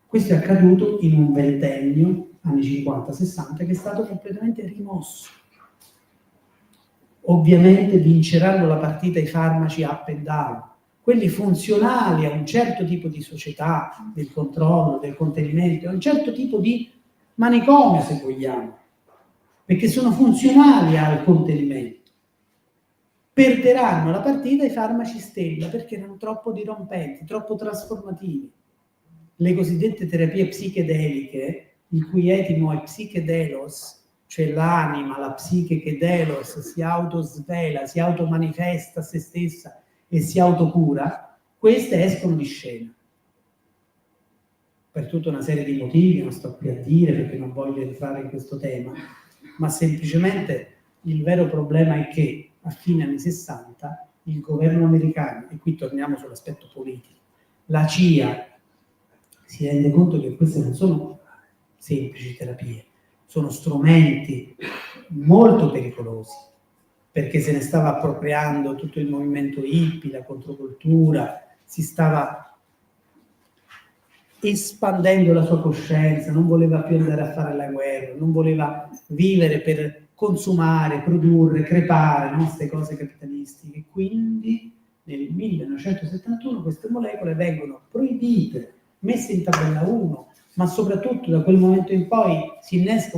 Questo è accaduto in un ventennio, anni 50-60, che è stato completamente rimosso. Ovviamente vinceranno la partita i farmaci up and down, quelli funzionali a un certo tipo di società, del controllo, del contenimento, a un certo tipo di manicomio, se vogliamo, perché sono funzionali al contenimento. Perderanno la partita i farmaci stella perché erano troppo dirompenti, troppo trasformativi. Le cosiddette terapie psichedeliche, il cui etimo è psichedelos, cioè l'anima, la psiche che delos si autosvela, si automanifesta a se stessa e si autocura, queste escono di scena. Per tutta una serie di motivi, non sto qui a dire perché non voglio entrare in questo tema, ma semplicemente il vero problema è che a fine anni 60 il governo americano, e qui torniamo sull'aspetto politico, la CIA si rende conto che queste non sono semplici terapie, sono strumenti molto pericolosi, perché se ne stava appropriando tutto il movimento hippie, la controcultura, si stava espandendo la sua coscienza, non voleva più andare a fare la guerra, non voleva vivere per consumare, produrre, crepare, no? Queste cose capitalistiche. Quindi nel 1971 queste molecole vengono proibite, messe in tabella 1, ma soprattutto da quel momento in poi si innesca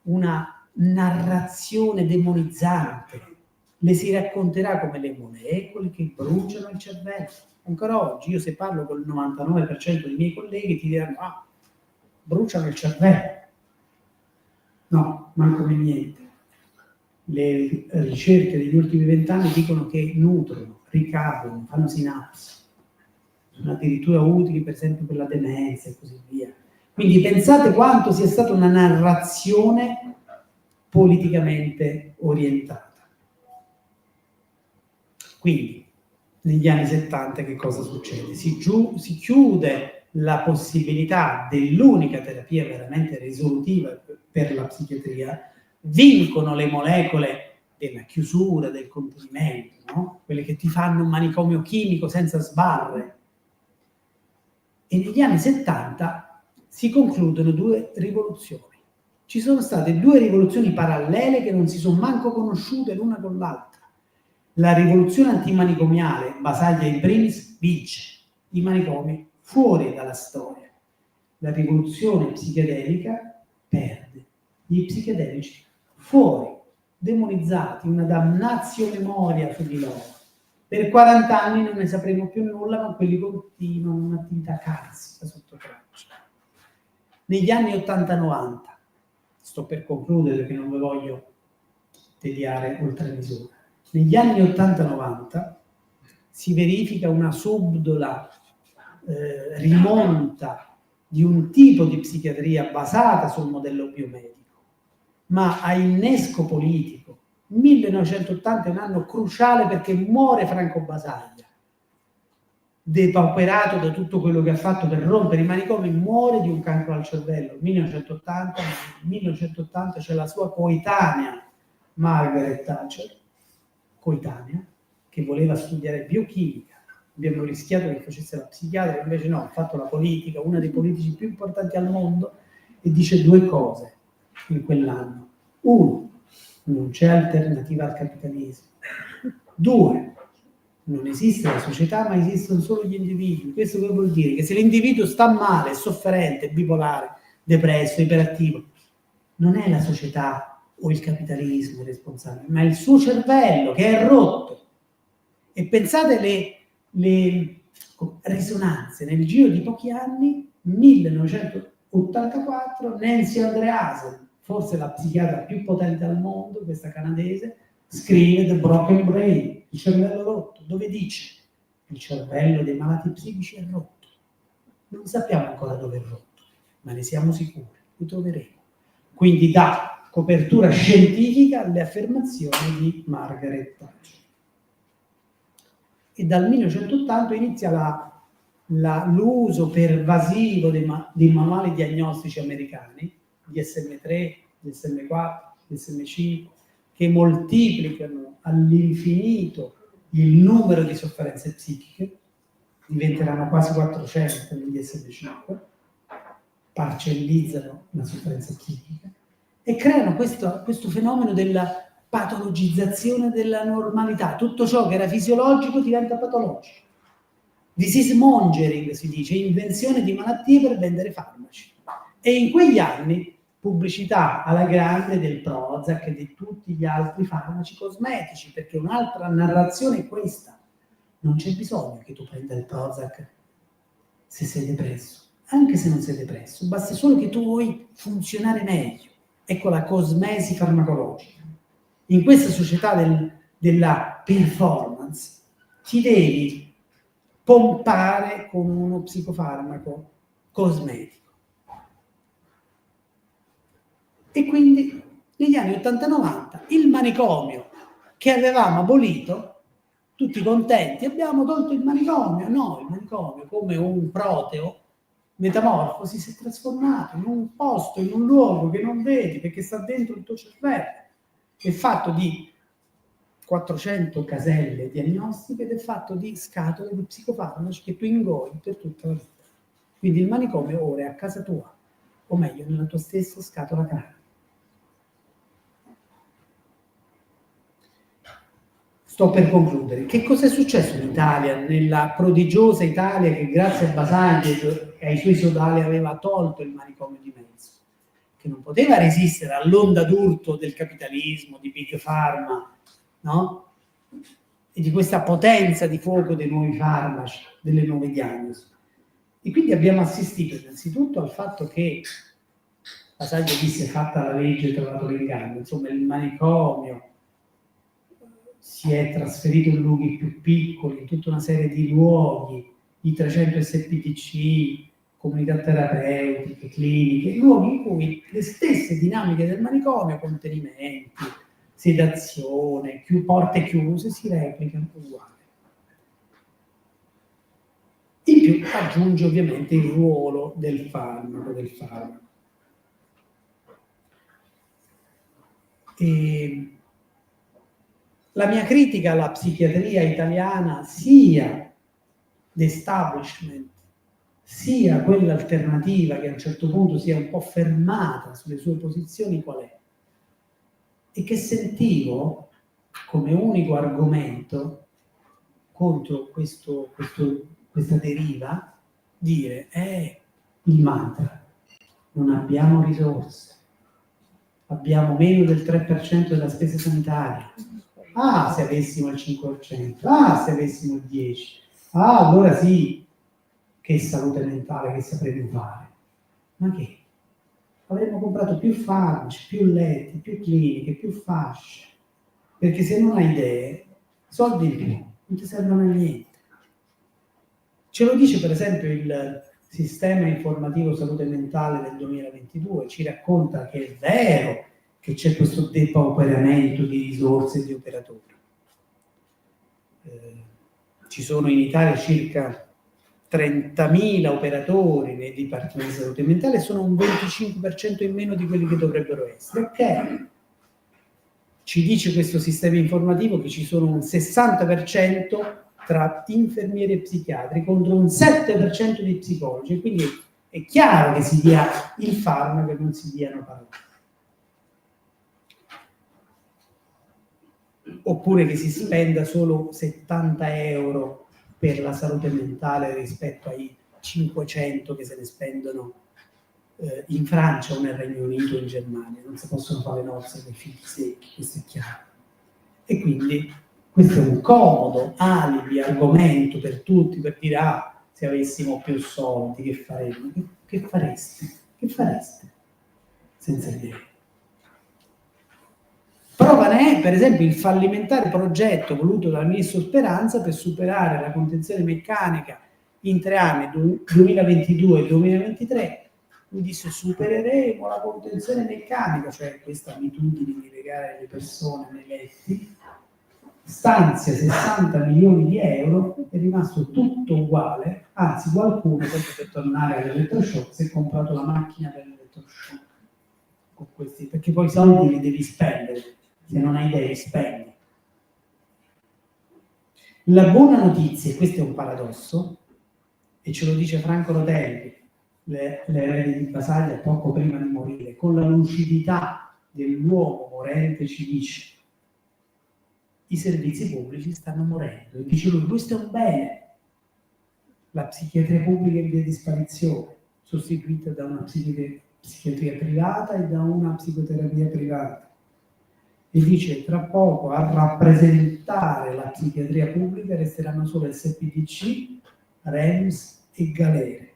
una narrazione demonizzante. Le si racconterà come le molecole che bruciano il cervello. Ancora oggi, io se parlo col 99% dei miei colleghi ti diranno bruciano il cervello. No, manco per niente. Le ricerche degli ultimi 20 anni dicono che nutrono, ricadono, fanno sinapsi. Sono addirittura utili per esempio per la demenza e così via. Quindi pensate quanto sia stata una narrazione politicamente orientata. Quindi, negli anni 70 che cosa succede? Si chiude la possibilità dell'unica terapia veramente risolutiva per la psichiatria, vincono le molecole della chiusura, del contenimento, no? Quelle che ti fanno un manicomio chimico senza sbarre. E negli anni 70 si concludono due rivoluzioni. Ci sono state due rivoluzioni parallele che non si sono manco conosciute l'una con l'altra. La rivoluzione antimanicomiale, Basaglia in primis, vince i manicomi fuori dalla storia. La rivoluzione psichedelica perde gli psichedelici fuori, demonizzati, una damnatio memoria su di loro. Per 40 anni non ne sapremo più nulla, ma quelli continuano un'attività carsica sotto traccia. Negli anni 80-90, sto per concludere perché non vi voglio tediare oltre misura, negli anni 80-90 si verifica una subdola rimonta di un tipo di psichiatria basata sul modello biomedico, ma a innesco politico. 1980 è un anno cruciale perché muore Franco Basaglia, depauperato da tutto quello che ha fatto per rompere i manicomi, muore di un cancro al cervello. 1980 c'è la sua coetanea Margaret Thatcher, coetanea, che voleva studiare biochimica. Abbiamo rischiato che facesse la psichiatra, invece no, ha fatto la politica, uno dei politici più importanti al mondo, e dice due cose in quell'anno. Uno, non c'è alternativa al capitalismo. Due, non esiste la società, ma esistono solo gli individui. Questo che vuol dire? Che se l'individuo sta male, è sofferente, bipolare, depresso, iperattivo, non è la società o il capitalismo responsabile, ma il suo cervello che è rotto. E pensate le risonanze nel giro di pochi anni. 1984, Nancy Andreasen, forse la psichiatra più potente al mondo, questa canadese, scrive The Broken Brain, il cervello rotto, dove dice il cervello dei malati psichici è rotto. Non sappiamo ancora dove è rotto, ma ne siamo sicuri, lo troveremo. Quindi dà copertura scientifica alle affermazioni di Margaret Thatcher. E dal 1980 inizia l'uso pervasivo dei manuali diagnostici americani, DSM-3, DSM-4, DSM-5, che moltiplicano all'infinito il numero di sofferenze psichiche, diventeranno quasi 400 nel DSM-5, parcellizzano la sofferenza psichica e creano questo fenomeno della patologizzazione della normalità. Tutto ciò che era fisiologico diventa patologico. Disease mongering si dice, invenzione di malattie per vendere farmaci. E in quegli anni pubblicità alla grande del Prozac e di tutti gli altri farmaci cosmetici, perché un'altra narrazione è questa: non c'è bisogno che tu prenda il Prozac se sei depresso, anche se non sei depresso, basta solo che tu vuoi funzionare meglio. Ecco la cosmesi farmacologica. In questa società della performance ti devi pompare con uno psicofarmaco cosmetico. E quindi negli anni 80-90 il manicomio che avevamo abolito, tutti contenti, abbiamo tolto il manicomio. No, il manicomio, come un proteo metamorfosi, si è trasformato in un posto, in un luogo che non vedi perché sta dentro il tuo cervello. È fatto di 400 caselle diagnostiche ed è fatto di scatole di psicofarmaci che tu ingoi per tutta la vita. Quindi il manicomio ora è a casa tua, o meglio, nella tua stessa scatola cranica. Sto per concludere. Che cosa è successo in Italia, nella prodigiosa Italia che grazie a Basaglia e ai suoi sodali aveva tolto il manicomio di mezzo, che non poteva resistere all'onda d'urto del capitalismo, di Big Pharma, no? E di questa potenza di fuoco dei nuovi farmaci, delle nuove diagnosi. E quindi abbiamo assistito innanzitutto al fatto che Basaglia disse: fatta la legge, trovato l'inganno. Insomma, il manicomio si è trasferito in luoghi più piccoli, in tutta una serie di luoghi, i 300 SPTC, comunità terapeutiche, cliniche, luoghi in cui le stesse dinamiche del manicomio, contenimenti, sedazione, porte chiuse, si replicano uguali. In più aggiunge ovviamente il ruolo del farmaco. E la mia critica alla psichiatria italiana, sia l'establishment, sia quella alternativa che a un certo punto si è un po' fermata sulle sue posizioni, qual è? E che sentivo come unico argomento contro questa deriva dire: il mantra, non abbiamo risorse, abbiamo meno del 3% della spesa sanitaria. Ah, se avessimo il 5%, ah, se avessimo il 10%, ah, allora sì, che salute mentale che sapremo fare. Ma che? Avremmo comprato più farmaci, più letti, più cliniche, più fasce, perché se non hai idee, soldi in più non ti servono a niente. Ce lo dice per esempio il sistema informativo salute mentale del 2022, ci racconta che è vero che c'è questo depauperamento di risorse e di operatori. Ci sono in Italia circa 30.000 operatori nei dipartimenti di salute mentale, sono un 25% in meno di quelli che dovrebbero essere. Ok, ci dice questo sistema informativo che ci sono un 60% tra infermieri e psichiatri contro un 7% di psicologi, quindi è chiaro che si dia il farmaco e non si diano parole. Oppure che si spenda solo 70 euro per la salute mentale rispetto ai 500 che se ne spendono in Francia o nel Regno Unito o in Germania. Non si possono fare nozze con i figli secchi, questo è chiaro. E quindi questo è un comodo alibi, argomento per tutti, per dire: ah, se avessimo più soldi che faremmo? Che fareste? Che fareste? Senza idee. Prova ne è, per esempio, il fallimentare progetto voluto dal ministro Speranza per superare la contenzione meccanica in 3 anni, 2022 e 2023. Lui disse: supereremo la contenzione meccanica, cioè questa abitudine di legare le persone nei letti, stanzia 60 milioni di euro, è rimasto tutto uguale, anzi qualcuno, proprio per tornare all'elettroshock, si è comprato la macchina per l'elettroshock con questi, perché poi i soldi li devi spendere, se non hai idee spendi. La buona notizia, e questo è un paradosso, e ce lo dice Franco Rotelli, l'erede di Basaglia poco prima di morire, con la lucidità dell'uomo morente ci dice: i servizi pubblici stanno morendo, e dice lui, questo è un bene. La psichiatria pubblica è in via di sparizione, sostituita da una psichiatria privata e da una psicoterapia privata. E dice, tra poco a rappresentare la psichiatria pubblica resteranno solo SPDC, REMS e galere.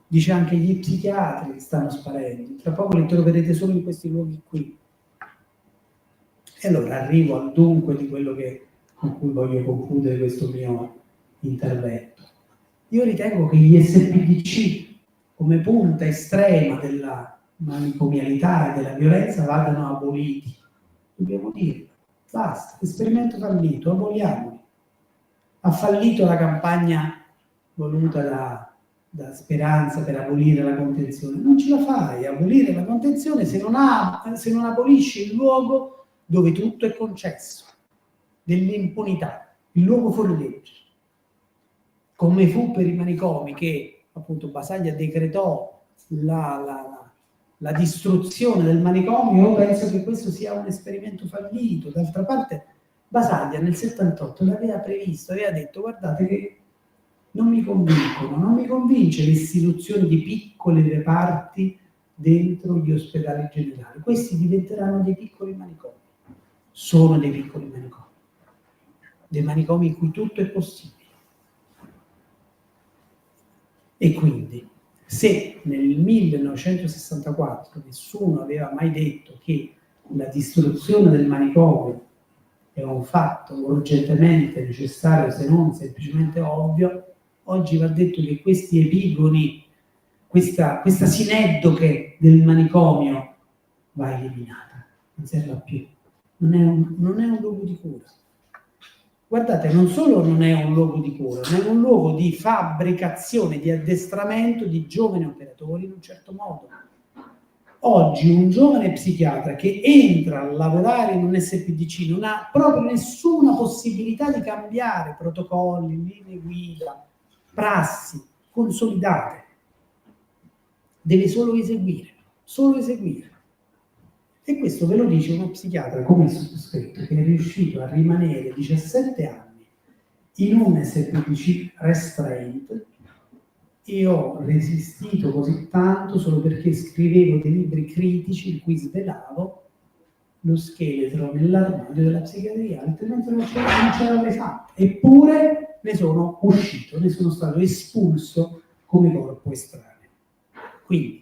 Dice anche gli psichiatri stanno sparendo, tra poco li troverete solo in questi luoghi qui. E allora arrivo al dunque di quello con cui voglio concludere questo mio intervento. Io ritengo che gli SPDC, come punta estrema della manicomialità e della violenza, vadano aboliti. Dobbiamo dirlo. Basta, esperimento fallito, aboliamoli. Ha fallito la campagna voluta da Speranza per abolire la contenzione. Non ce la fai a abolire la contenzione se non abolisci il luogo dove tutto è concesso, dell'impunità, il luogo fuori legge. Come fu per i manicomi, che appunto Basaglia decretò la distruzione del manicomio. Io penso che questo sia un esperimento fallito. D'altra parte Basaglia nel 78 l'aveva previsto, aveva detto: guardate che non mi convince l'istituzione di piccoli reparti dentro gli ospedali generali. Questi diventeranno dei piccoli manicomi. Sono dei piccoli manicomi, dei manicomi in cui tutto è possibile. E quindi, se nel 1964 nessuno aveva mai detto che la distruzione del manicomio è un fatto urgentemente necessario, se non semplicemente ovvio, oggi va detto che questi epigoni, questa sineddoche del manicomio va eliminata, non serve più. Non è un luogo di cura. Guardate, non solo non è un luogo di cura, ma è un luogo di fabbricazione, di addestramento di giovani operatori in un certo modo. Oggi un giovane psichiatra che entra a lavorare in un SPDC non ha proprio nessuna possibilità di cambiare protocolli, linee guida, prassi consolidate. Deve solo eseguire. E questo ve lo dice uno psichiatra come il sottoscritto, che è riuscito a rimanere 17 anni in un SPDC restraint, e ho resistito così tanto solo perché scrivevo dei libri critici in cui svelavo lo scheletro nell'armadio della psichiatria, altrimenti non ce l'avrei fatta. Eppure ne sono uscito, ne sono stato espulso come corpo estraneo. Quindi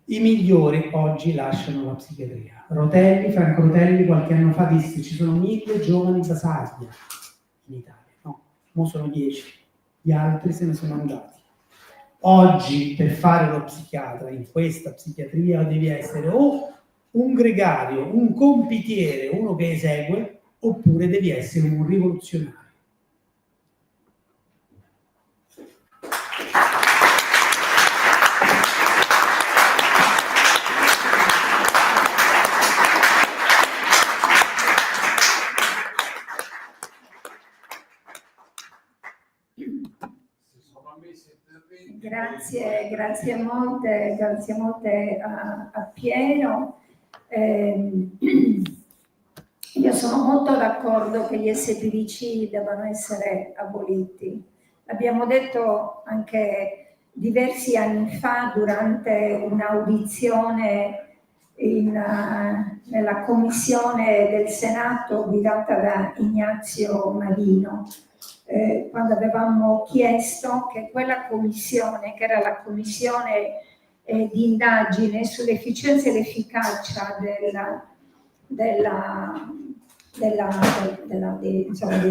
i migliori oggi lasciano la psichiatria. Franco Rotelli qualche anno fa disse: ci sono 1000 giovani Basaglia in Italia. No, ora sono 10, gli altri se ne sono andati. Oggi per fare lo psichiatra in questa psichiatria devi essere o un gregario, un compitiere, uno che esegue, oppure devi essere un rivoluzionario. Grazie molte a Piero. Io sono molto d'accordo che gli SPDC debbano essere aboliti. L'abbiamo detto anche diversi anni fa durante un'audizione nella commissione del Senato guidata da Ignazio Marino, quando avevamo chiesto che quella commissione, che era la commissione di indagine sull'efficienza e l'efficacia dei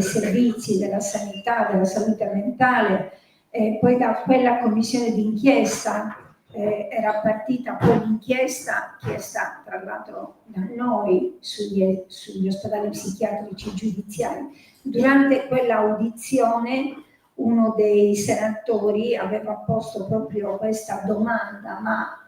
servizi, della sanità, della salute mentale, poi da quella commissione d'inchiesta era partita poi l'inchiesta chiesta tra l'altro da noi sugli ospedali psichiatrici giudiziari. Durante quell'audizione uno dei senatori aveva posto proprio questa domanda, ma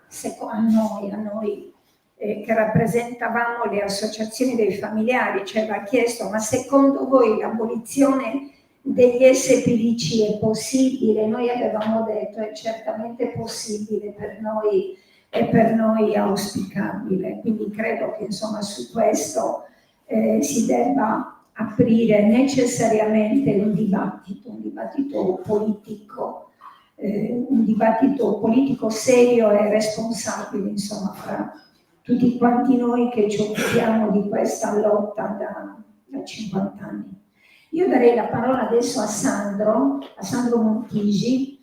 a noi che rappresentavamo le associazioni dei familiari, ci aveva chiesto: ma secondo voi l'abolizione degli SPDC è possibile? Noi avevamo detto è certamente possibile, per noi auspicabile. Quindi credo che insomma su questo si debba aprire necessariamente un dibattito politico, un dibattito politico serio e responsabile, insomma, fra tutti quanti noi che ci occupiamo di questa lotta da 50 anni. Io darei la parola adesso a Sandro Montigi,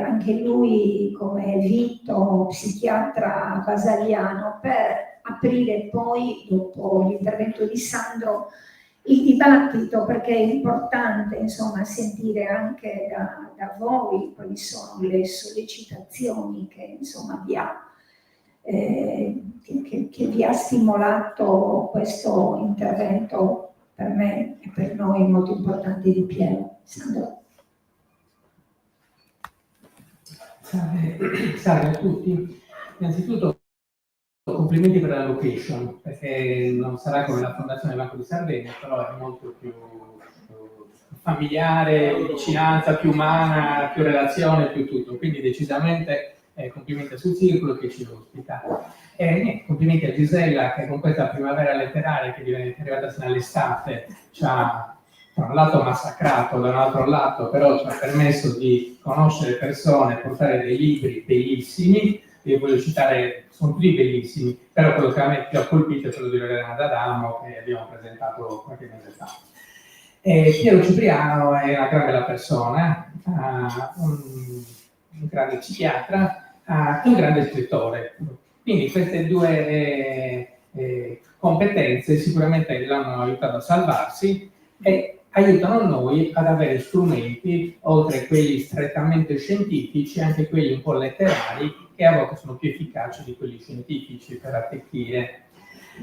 anche lui come Vito, psichiatra basaliano, per aprire poi, dopo l'intervento di Sandro, il dibattito, perché è importante insomma sentire anche da voi quali sono le sollecitazioni che insomma che vi ha stimolato questo intervento per me e per noi molto importante di Piero. Sandro. Salve a tutti. Innanzitutto complimenti per la location, perché non sarà come la Fondazione Banco di Sardegna, però è molto più familiare, più vicinanza, più umana, più relazione, più tutto. Quindi decisamente complimenti sul circolo che ci ospita. Complimenti a Gisella che con questa primavera letteraria che è arrivata fino all'estate ci ha da un lato massacrato, da un altro lato però ci ha permesso di conoscere persone, portare dei libri bellissimi. Io voglio citare, sono tutti bellissimi, però quello che a me più ha colpito è quello di Lorena D'Adamo che abbiamo presentato qualche mese fa. Piero Cipriano è una gran bella persona, un grande psichiatra, un grande scrittore. Quindi queste due competenze sicuramente l'hanno aiutato a salvarsi e aiutano noi ad avere strumenti, oltre a quelli strettamente scientifici, anche quelli un po' letterari, che a volte sono più efficaci di quelli scientifici per attecchire.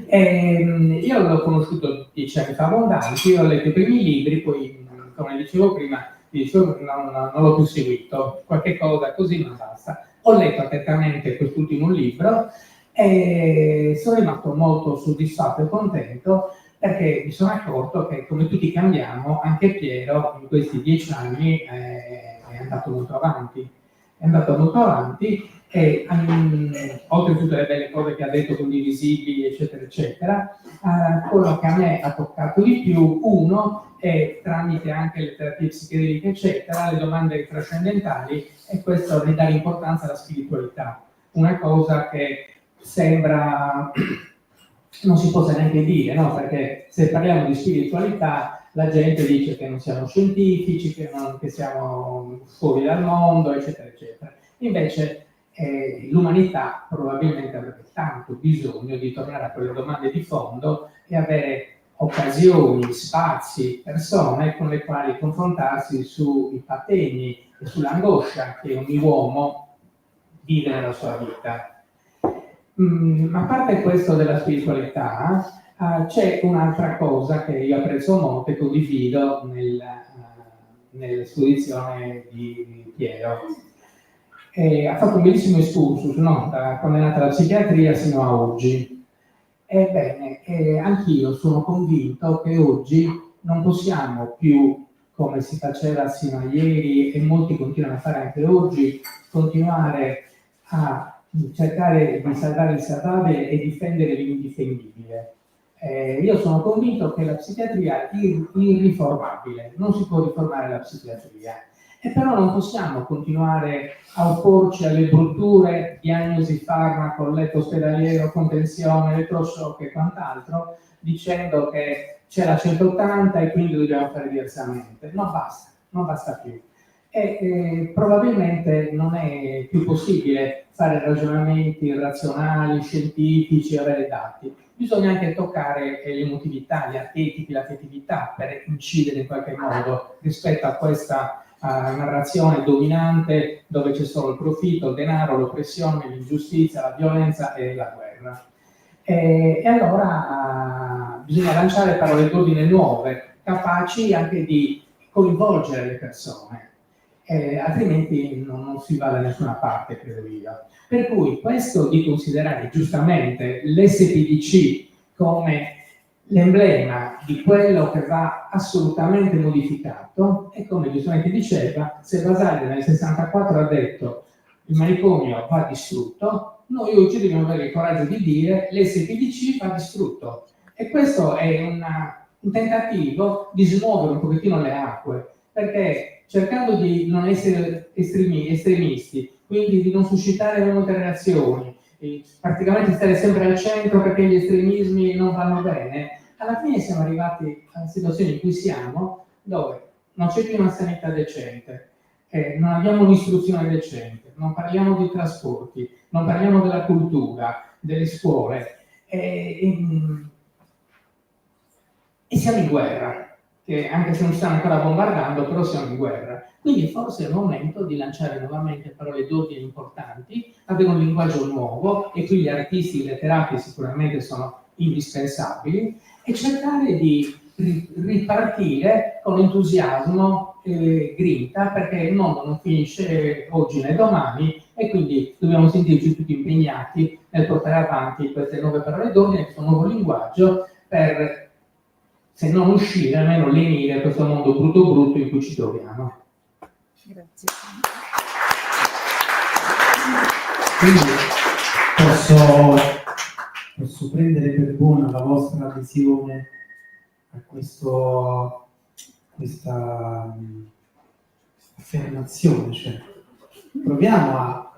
Io l'ho conosciuto 10 anni fa abbondanti, ho letto i primi libri, poi, come dicevo prima, non l'ho più seguito, qualche cosa così non basta. Ho letto attentamente quest'ultimo libro e sono rimasto molto soddisfatto e contento perché mi sono accorto che come tutti cambiamo, anche Piero in questi 10 anni è andato molto avanti. È andato molto avanti e oltre a tutte le belle cose che ha detto, condivisibili, eccetera, eccetera, quello che a me ha toccato di più, uno, è tramite anche le terapie psichedeliche, eccetera, le domande trascendentali e questo ridare importanza alla spiritualità. Una cosa che sembra non si possa neanche dire, no? Perché se parliamo di spiritualità la gente dice che non siamo scientifici, che siamo fuori dal mondo, eccetera, eccetera. Invece l'umanità probabilmente avrebbe tanto bisogno di tornare a quelle domande di fondo e avere occasioni, spazi, persone con le quali confrontarsi sui patemi e sull'angoscia che ogni uomo vive nella sua vita. Ma a parte questo della spiritualità, c'è un'altra cosa che io apprezzo molto e condivido nell'esposizione di Piero. Ha fatto un bellissimo excursus, no? Da quando è nata la psichiatria fino a oggi. Ebbene, anch'io sono convinto che oggi non possiamo più, come si faceva sino a ieri e molti continuano a fare anche oggi, continuare a cercare di salvare il salvabile e difendere l'indifendibile. Io sono convinto che la psichiatria è irriformabile, non si può riformare la psichiatria, e però non possiamo continuare a opporci alle brutture, diagnosi, farmaco, letto ospedaliero, contenzione, elettroshock e quant'altro, dicendo che c'è la 180 e quindi dobbiamo fare diversamente. Non basta più. Probabilmente non è più possibile fare ragionamenti razionali, scientifici, avere dati. Bisogna anche toccare l'emotività, gli archetipi, l'affettività per incidere in qualche modo rispetto a questa narrazione dominante dove c'è solo il profitto, il denaro, l'oppressione, l'ingiustizia, la violenza e la guerra. E allora bisogna lanciare parole d'ordine nuove, capaci anche di coinvolgere le persone, altrimenti non si va da nessuna parte, credo io. Per cui questo di considerare giustamente l'SPDC come l'emblema di quello che va assolutamente modificato, e come giustamente diceva, se Basaglia nel 64 ha detto il manicomio va distrutto, noi oggi dobbiamo avere il coraggio di dire l'SPDC va distrutto. E questo è un tentativo di smuovere un pochettino le acque, perché cercando di non essere estremisti, quindi di non suscitare molte reazioni, praticamente stare sempre al centro perché gli estremismi non vanno bene, alla fine siamo arrivati alla situazione in cui siamo, dove non c'è più una sanità decente, non abbiamo un'istruzione decente, non parliamo di trasporti, non parliamo della cultura, delle scuole, e siamo in guerra, che anche se non stanno ancora bombardando, però siamo in guerra. Quindi forse è il momento di lanciare nuovamente parole d'ordine importanti, avere un linguaggio nuovo, e qui gli artisti, i letterati sicuramente sono indispensabili, e cercare di ripartire con entusiasmo e grinta, perché il mondo non finisce oggi né domani, e quindi dobbiamo sentirci tutti impegnati nel portare avanti queste nuove parole d'ordine, questo nuovo linguaggio, per, se non uscire, almeno lenire da questo mondo brutto brutto in cui ci troviamo. Grazie. Quindi posso prendere per buona la vostra adesione a questa affermazione, cioè proviamo,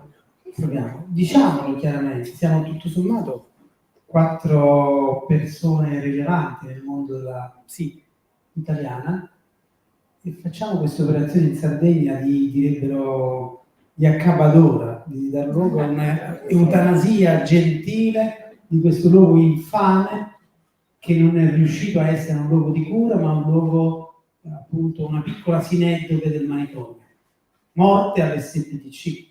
diciamolo chiaramente, siamo tutto sommato 4 persone rilevanti nel mondo della psi italiana, e facciamo queste operazioni in Sardegna direbbero di accabadora, di dar luogo a una eutanasia gentile di questo luogo infame che non è riuscito a essere un luogo di cura, ma un luogo, appunto, una piccola sineddoche del manicomio. Morte all'SPDC.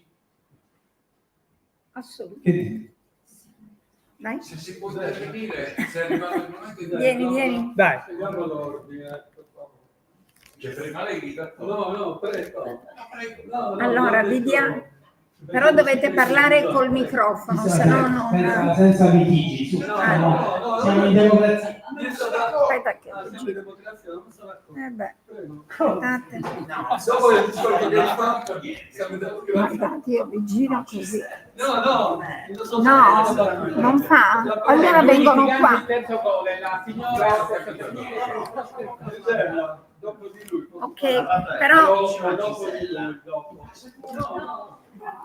Assolutamente. Dai. Se si può definire, se è arrivato il momento di Vieni. Dai. Spieghiamo l'ordine. Che prima lei guida. No, prego. Allora, vediamo. Però dovete parlare col microfono, se no non... Senza litigi. Siamo in democrazia. Aspetta che giro. Aspettate. Dopo il discorso che hai fatto, Guardate, io vi giro così. No, non fa? Allora vengono qua. dopo di lui. Ok, però...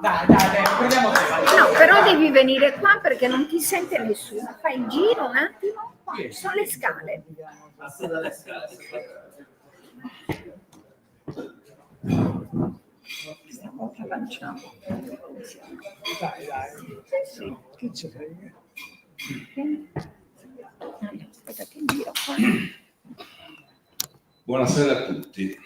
Dai, prendiamo te. No, però devi venire qua perché non ti sente nessuno. Fai il giro un attimo. Qua sono le scale. Stavolta lanciamo. Dai. Sì. Che c'è? Allora, aspetta che giro qua. Buonasera a tutti.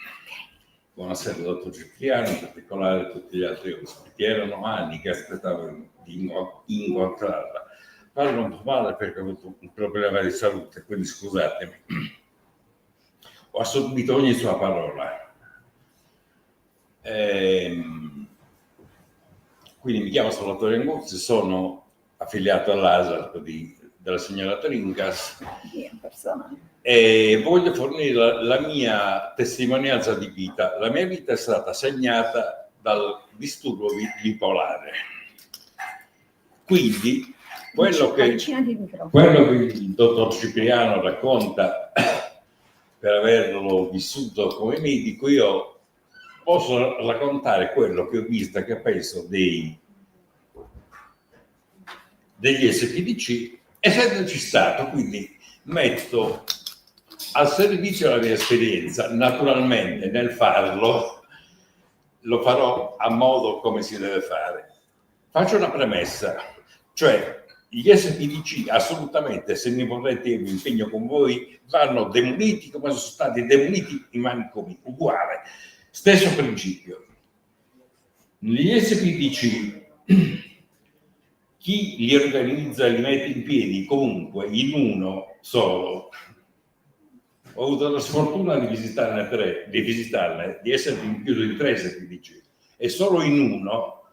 Buonasera dottor Cipriano, in particolare a tutti gli altri ospiti. Erano anni che aspettavo di incontrarla. Parlo un po' male perché ho avuto un problema di salute, quindi scusatemi. Ho assorbito ogni sua parola. Quindi mi chiamo Salvatore Anguzzi, sono affiliato all'ASAP della signora Tringas e voglio fornire la mia testimonianza di vita. La mia vita è stata segnata dal disturbo bipolare. Quindi quello che il dottor Cipriano racconta, per averlo vissuto come medico, io posso raccontare quello che ho visto, che penso degli SPDC, essendoci stato, quindi metto al servizio la mia esperienza. Naturalmente nel farlo lo farò a modo come si deve fare. Faccio una premessa, cioè gli SPDC assolutamente, se ne vorrete io mi impegno con voi, vanno demoliti come sono stati demoliti i manicomi, uguale. Stesso principio. Negli SPDC chi li organizza e li mette in piedi comunque in uno solo. Ho avuto la sfortuna di visitarne 3, di essere in più di 3 SPDC, e solo in uno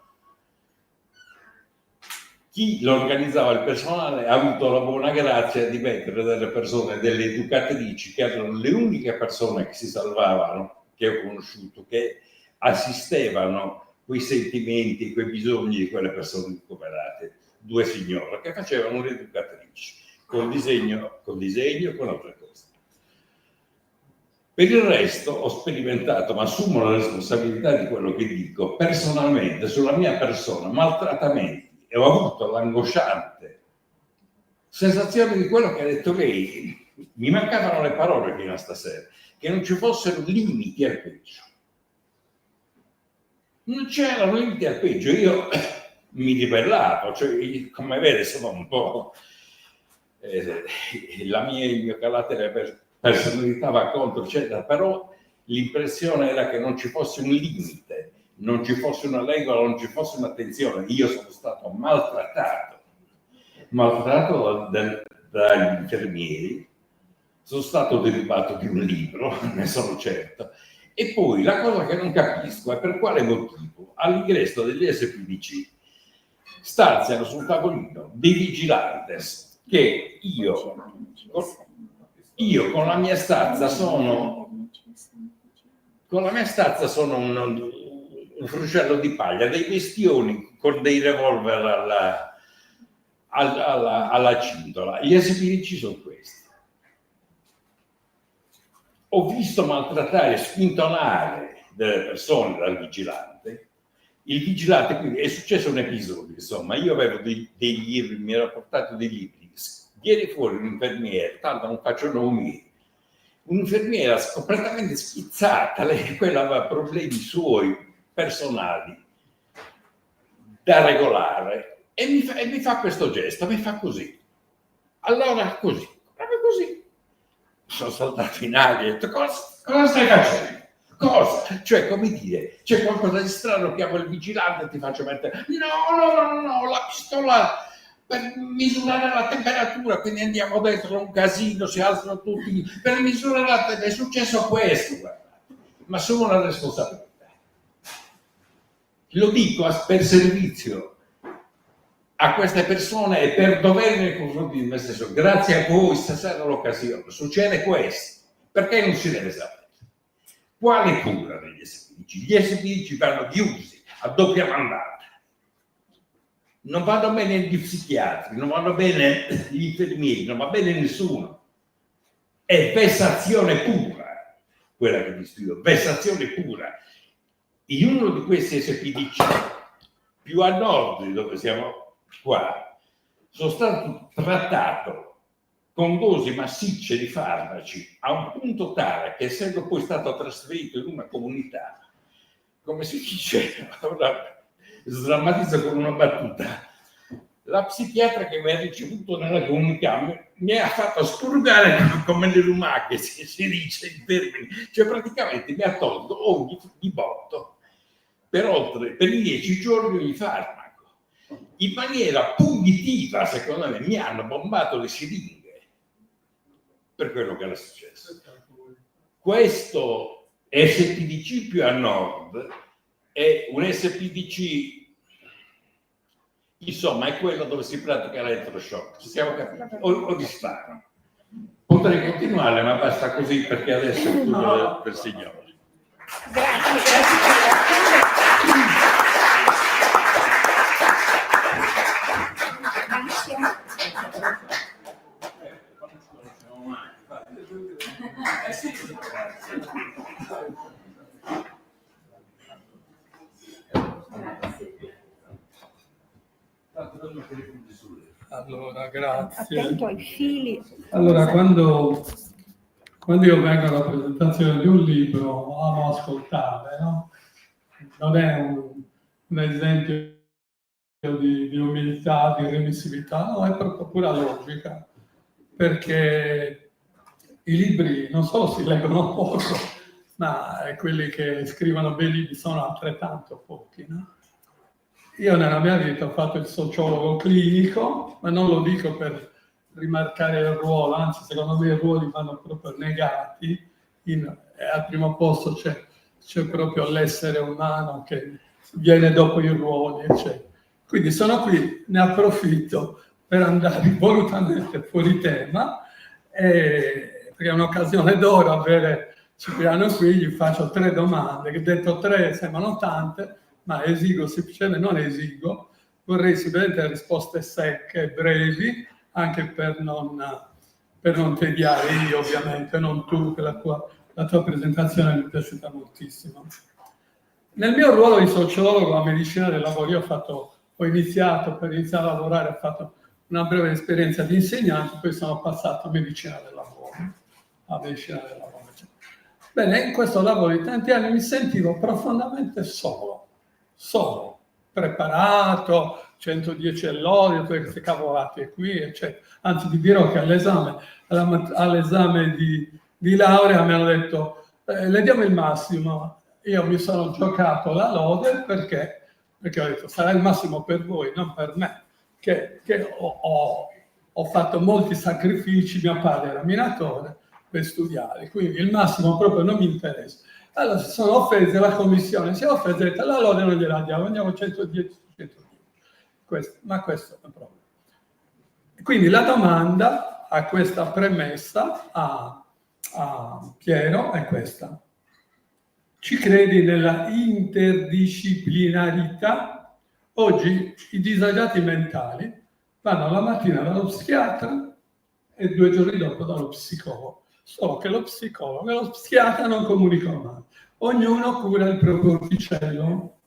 chi lo organizzava, il personale, ha avuto la buona grazia di mettere delle persone, delle educatrici, che erano le uniche persone che si salvavano, che ho conosciuto, che assistevano quei sentimenti, quei bisogni di quelle persone ricoverate. 2 signore che facevano le educatrici, con disegno, con altre cose. Per il resto ho sperimentato, ma assumo la responsabilità di quello che dico, personalmente, sulla mia persona, maltrattamenti, e ho avuto l'angosciante sensazione di quello che ha detto lei. Mi mancavano le parole fino a stasera, che non ci fossero limiti al peggio. Non c'erano limiti al peggio. Io mi ribellavo, cioè, come vede, sono un po' il mio carattere per personalità va contro, eccetera, però l'impressione era che non ci fosse un limite, non ci fosse una regola, non ci fosse un'attenzione. Io sono stato maltrattato dagli infermieri, sono stato derivato di un libro, ne sono certo. E poi la cosa che non capisco è per quale motivo all'ingresso degli SPDC stanziano sul tavolino dei vigilantes che io con la mia stazza sono un fruscello di paglia, dei bestioni con dei revolver alla cintola. Gli SPDC sono questi. Ho visto maltrattare, spintonare delle persone dal vigilante. Il vigilante, quindi è successo un episodio, insomma, io avevo dei libri, mi ero portato dei libri, viene fuori un'infermiera, tanto non faccio nomi, un'infermiera completamente schizzata, lei quella aveva problemi suoi personali da regolare, e mi fa questo gesto, mi fa così. Allora così, proprio così. Sono saltato in aria e ho detto, cosa stai facendo? Cosa? Cioè, come dire, c'è qualcosa di strano, chiamo il vigilante e ti faccio mettere, no, la pistola per misurare la temperatura, quindi andiamo dentro un casino, si alzano tutti, per misurare la temperatura, è successo questo, guardate. Ma sono una responsabilità. Lo dico per servizio a queste persone e per dovere nei confronti di me stesso. Grazie a voi stasera l'occasione. Succede questo. Perché non si deve sapere? Quale cura degli SPDC? Gli SPDC vanno chiusi a doppia mandata. Non vanno bene gli psichiatri, non vanno bene gli infermieri, non va bene nessuno. È vessazione pura quella che vi spiego, vessazione pura. In uno di questi SPDC, più a nord di dove siamo qua, sono stato trattato con dosi massicce di farmaci a un punto tale che, essendo poi stato trasferito in una comunità, come si dice, ora sdrammatizzo con una battuta, la psichiatra che mi ha ricevuto nella comunità mi ha fatto spurgare come le lumache, si dice in termini, cioè praticamente mi ha tolto ogni di botto per 10 giorni di farmaco. In maniera punitiva, secondo me, mi hanno bombato le siringhe per quello che era successo. Questo SPDC più a nord è un SPDC, insomma, è quello dove si pratica l'elettroshock. Ci siamo capiti? O di sparo. Potrei continuare, ma basta così perché adesso è tutto per signore. Grazie. Allora, grazie. Attento ai fili. Allora, quando io vengo alla presentazione di un libro, amo ascoltare, no? Non è un esempio di umiltà, di remissività, no, è proprio pura logica, perché i libri non solo si leggono poco, ma quelli che scrivono bei libri sono altrettanto pochi, no? Io nella mia vita ho fatto il sociologo clinico, ma non lo dico per rimarcare il ruolo, anzi secondo me i ruoli vanno proprio negati. Al primo posto c'è proprio l'essere umano che viene dopo i ruoli, eccetera. Quindi sono qui, ne approfitto per andare volutamente fuori tema, perché è un'occasione d'oro avere Cipriano qui, gli faccio 3 domande, che detto 3 sembrano tante, ma esigo semplicemente, non esigo, vorrei semplicemente risposte secche, brevi, anche per non tediare io ovviamente, non tu, che la tua presentazione mi è piaciuta moltissimo. Nel mio ruolo di sociologo a medicina del lavoro, ho iniziato, per iniziare a lavorare, ho fatto una breve esperienza di insegnante, poi sono passato a medicina del lavoro. Bene, in questo lavoro di tanti anni mi sentivo profondamente solo, preparato, 110 lodi, tutte queste cavolate qui, eccetera. Anzi, ti dirò che all'esame di laurea mi hanno detto le diamo il massimo. Io mi sono giocato la lode perché ho detto sarà il massimo per voi, non per me, che ho fatto molti sacrifici, mio padre era minatore, per studiare, quindi il massimo proprio non mi interessa. Allora si sono offese, la commissione si è offesa, ha detto la lode non gliela diamo, andiamo 110. Ma questo è un problema. Quindi la domanda a questa premessa a Piero è questa. Ci credi nella interdisciplinarità? Oggi i disagiati mentali vanno la mattina dallo psichiatra e 2 giorni dopo dallo psicologo. Solo che lo psicologo e lo psichiatra non comunicano mai. Ognuno cura il proprio orticello.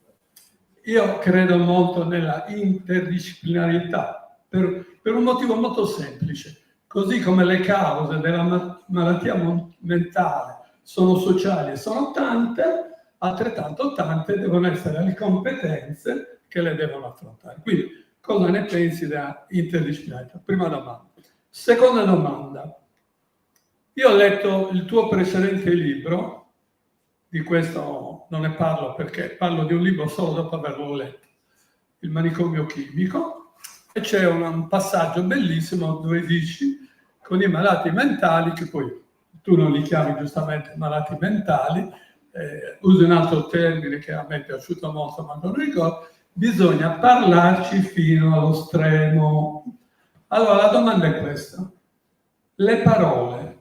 Io credo molto nella interdisciplinarità per un motivo molto semplice. Così come le cause della malattia mentale sono sociali e sono tante, altrettanto tante devono essere le competenze che le devono affrontare. Quindi, cosa ne pensi della interdisciplinarità? Prima domanda. Seconda domanda. Io ho letto il tuo precedente libro, di questo non ne parlo perché parlo di un libro solo dopo averlo letto, Il manicomio chimico, e c'è un passaggio bellissimo dove dici con i malati mentali, che poi tu non li chiami giustamente malati mentali, usi un altro termine che a me è piaciuto molto ma non ricordo, bisogna parlarci fino allo stremo. Allora la domanda è questa: le parole,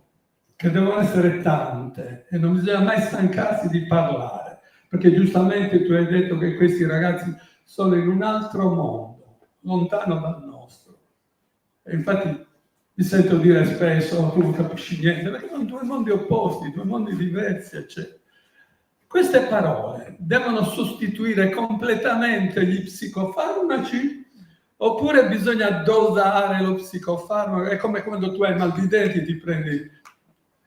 che devono essere tante e non bisogna mai stancarsi di parlare, perché giustamente tu hai detto che questi ragazzi sono in un altro mondo, lontano dal nostro. E infatti mi sento dire spesso, tu non capisci niente, perché sono 2 mondi opposti, 2 mondi diversi, eccetera. Queste parole devono sostituire completamente gli psicofarmaci oppure bisogna dosare lo psicofarmaco? È come quando tu hai mal di denti ti prendi.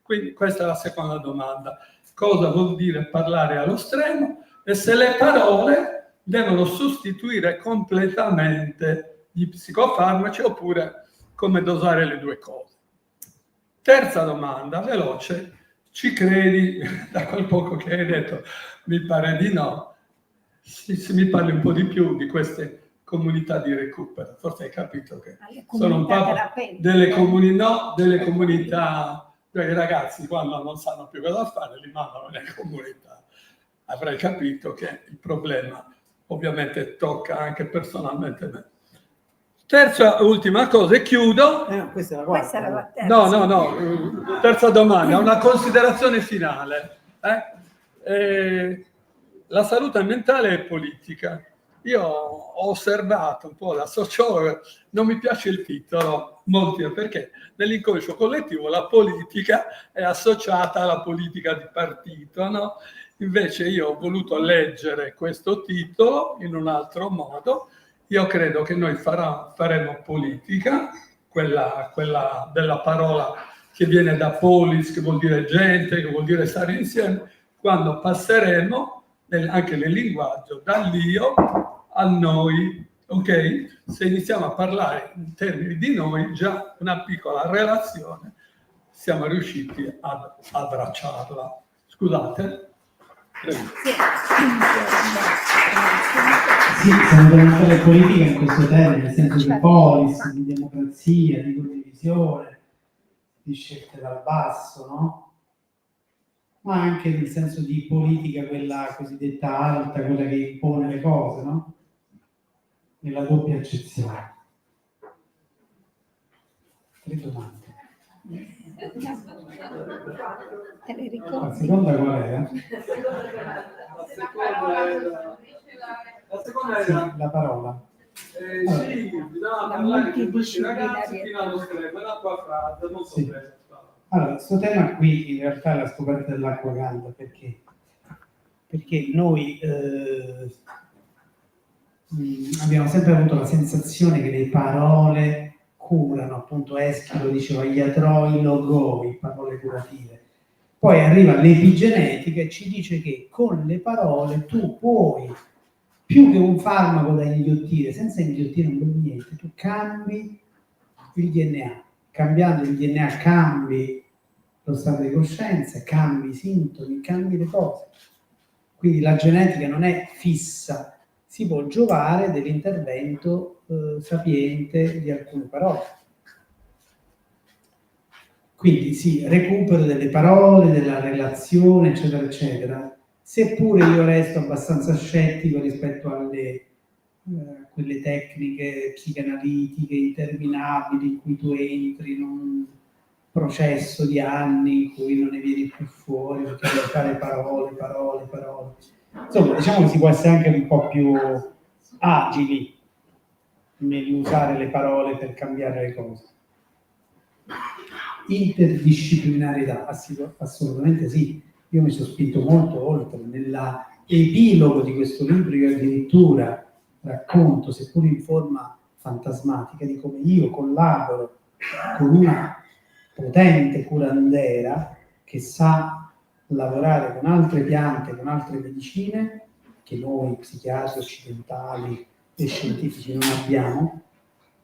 Quindi questa è la seconda domanda. Cosa vuol dire parlare allo stremo? E se le parole devono sostituire completamente gli psicofarmaci oppure come dosare le 2 cose. Terza domanda, veloce. Ci credi? Da quel poco che hai detto mi pare di no. Se mi parli un po' di più di queste comunità di recupero, forse hai capito che sono un po' delle comunità. I ragazzi quando non sanno più cosa fare li mandano nelle comunità. Avrei capito che il problema ovviamente tocca anche personalmente me. Terza e ultima cosa, e chiudo. Questa è la quarta. Questa era la terza. No. Terza domanda, una considerazione finale. La salute mentale è politica. Io ho osservato un po' da sociologo, non mi piace il titolo, molti, perché nell'inconscio collettivo la politica è associata alla politica di partito, no? Invece io ho voluto leggere questo titolo in un altro modo. Io credo che noi faremo politica, quella della parola che viene da polis, che vuol dire gente, che vuol dire stare insieme, quando passeremo anche nel linguaggio dall'io al noi, ok? Se iniziamo a parlare in termini di noi, già una piccola relazione siamo riusciti ad abbracciarla. Scusate. Prego. Sì, stiamo parlando fare politica in questo termine, nel senso di polis, di democrazia, di condivisione, di scelte dal basso, no? Ma anche nel senso di politica, quella cosiddetta alta, quella che impone le cose, no? Nella doppia accezione. 3 domande. Te le La ricordi? seconda qual era? La seconda Sì, era la parola. sì, bisognava parlare con questi ragazzi fino allo stretto, l'acqua fredda, non so Sì. bene. Allora, questo tema qui in realtà è la scoperta dell'acqua calda, perché noi abbiamo sempre avuto la sensazione che le parole curano, appunto Eschilo diceva iatroi logoi, parole curative. Poi arriva l'epigenetica e ci dice che con le parole tu puoi, più che un farmaco da inghiottire, senza inghiottire non vuol niente, tu cambi il DNA. Cambiando il DNA cambi lo stato di coscienza, cambi i sintomi, cambi le cose. Quindi la genetica non è fissa, si può giovare dell'intervento sapiente di alcune parole. Quindi sì, recupero delle parole, della relazione, eccetera, eccetera, seppure io resto abbastanza scettico rispetto alle quelle tecniche psicanalitiche interminabili in cui tu entri in un processo di anni in cui non ne vieni più fuori perché devi fare parole. Insomma, diciamo che si può essere anche un po' più agili nell'usare le parole per cambiare le cose. Interdisciplinarità, assolutamente sì. Io mi sono spinto molto oltre. Nell'epilogo di questo libro io addirittura racconto, seppur in forma fantasmatica, di come io collaboro con una potente curandera che sa lavorare con altre piante, con altre medicine che noi psichiatri occidentali e scientifici non abbiamo,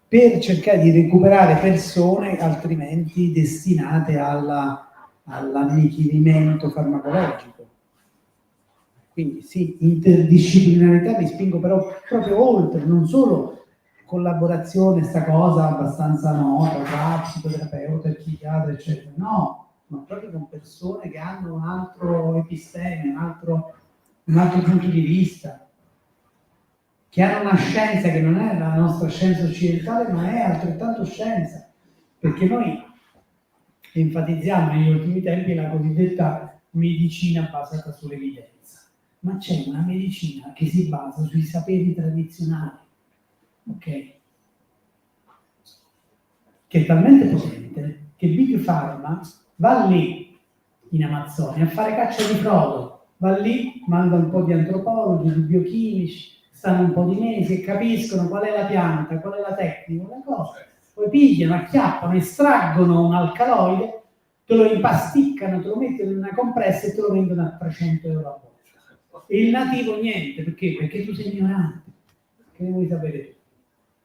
per cercare di recuperare persone altrimenti destinate all'annichilimento farmacologico. Quindi sì, interdisciplinarità, mi spingo però proprio oltre, non solo collaborazione, sta cosa abbastanza nota, tra psicoterapeuta, psichiatra, eccetera, no, ma proprio con persone che hanno un altro episteme, un altro punto di vista, che hanno una scienza che non è la nostra scienza occidentale, ma è altrettanto scienza, perché noi enfatizziamo negli ultimi tempi la cosiddetta medicina basata sull'evidenza, ma c'è una medicina che si basa sui saperi tradizionali, ok? Che è talmente potente che Big Pharma va lì in Amazzonia a fare caccia di frodo, va lì, manda un po' di antropologi, di biochimici, stanno un po' di mesi e capiscono qual è la pianta, qual è la tecnica, le cose, poi pigliano, acchiappano, estraggono un alcaloide, te lo impasticcano, te lo mettono in una compressa e te lo vendono a 300 euro a volta. E il nativo niente, perché? Perché tu sei ignorante, che ne vuoi sapere tu,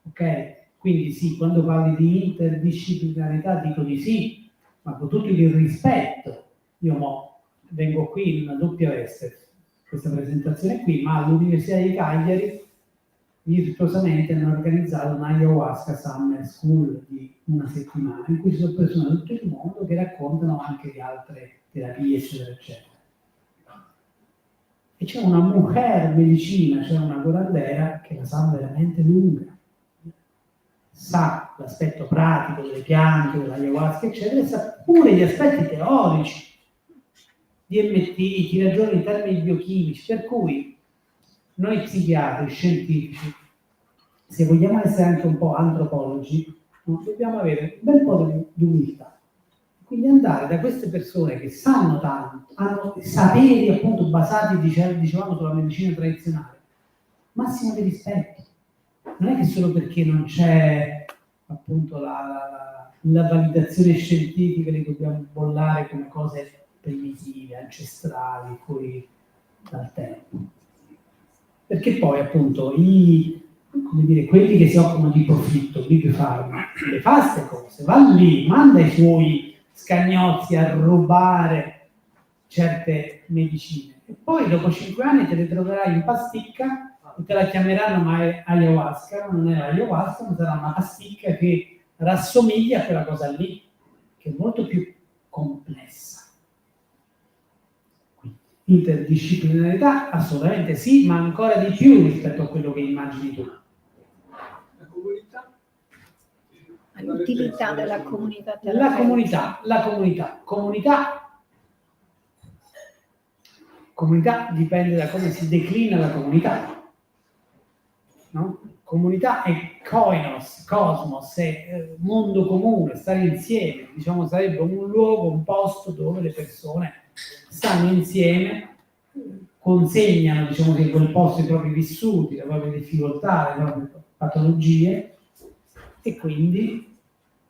ok? Quindi sì, quando parli di interdisciplinarità dico di sì, ma con tutto il rispetto. Io vengo qui in una doppia veste, questa presentazione qui, ma all'Università di Cagliari virtuosamente hanno organizzato un ayahuasca summer school di una settimana in cui ci sono persone da tutto il mondo che raccontano anche di altre terapie, eccetera, eccetera. E c'è una mujer medicina, c'è una curandera che la sa veramente lunga, sa l'aspetto pratico delle piante, dell'ayahuasca, eccetera, e sa pure gli aspetti teorici, DMT, ti ragiona in termini biochimici, per cui noi psichiatri, scientifici, se vogliamo essere anche un po' antropologi, dobbiamo avere un bel po' di umiltà. Quindi andare da queste persone che sanno tanto, hanno saperi appunto basati, dicevamo, sulla medicina tradizionale, massimo di rispetto. Non è che solo perché non c'è appunto la validazione scientifica li dobbiamo bollare come cose primitive, ancestrali, fuori dal tempo. Perché poi appunto quelli che si occupano di profitto, Big Pharma, le fa queste cose, va lì, manda i suoi scagnozzi a rubare certe medicine. E poi dopo 5 anni te le troverai in pasticca e te la chiameranno ayahuasca, non è ayahuasca, ma sarà una pasticca che rassomiglia a quella cosa lì, che è molto più complessa. Quindi, interdisciplinarità assolutamente sì, ma ancora di più rispetto a quello che immagini tu. La comunità? L'utilità della comunità La terapeutica. Comunità dipende da come si declina la comunità, no? Comunità è koinos, cosmos, è mondo comune, stare insieme, diciamo sarebbe un luogo, un posto dove le persone stanno insieme, consegnano, diciamo, che in quel posto i propri vissuti, le proprie difficoltà, le proprie patologie, e quindi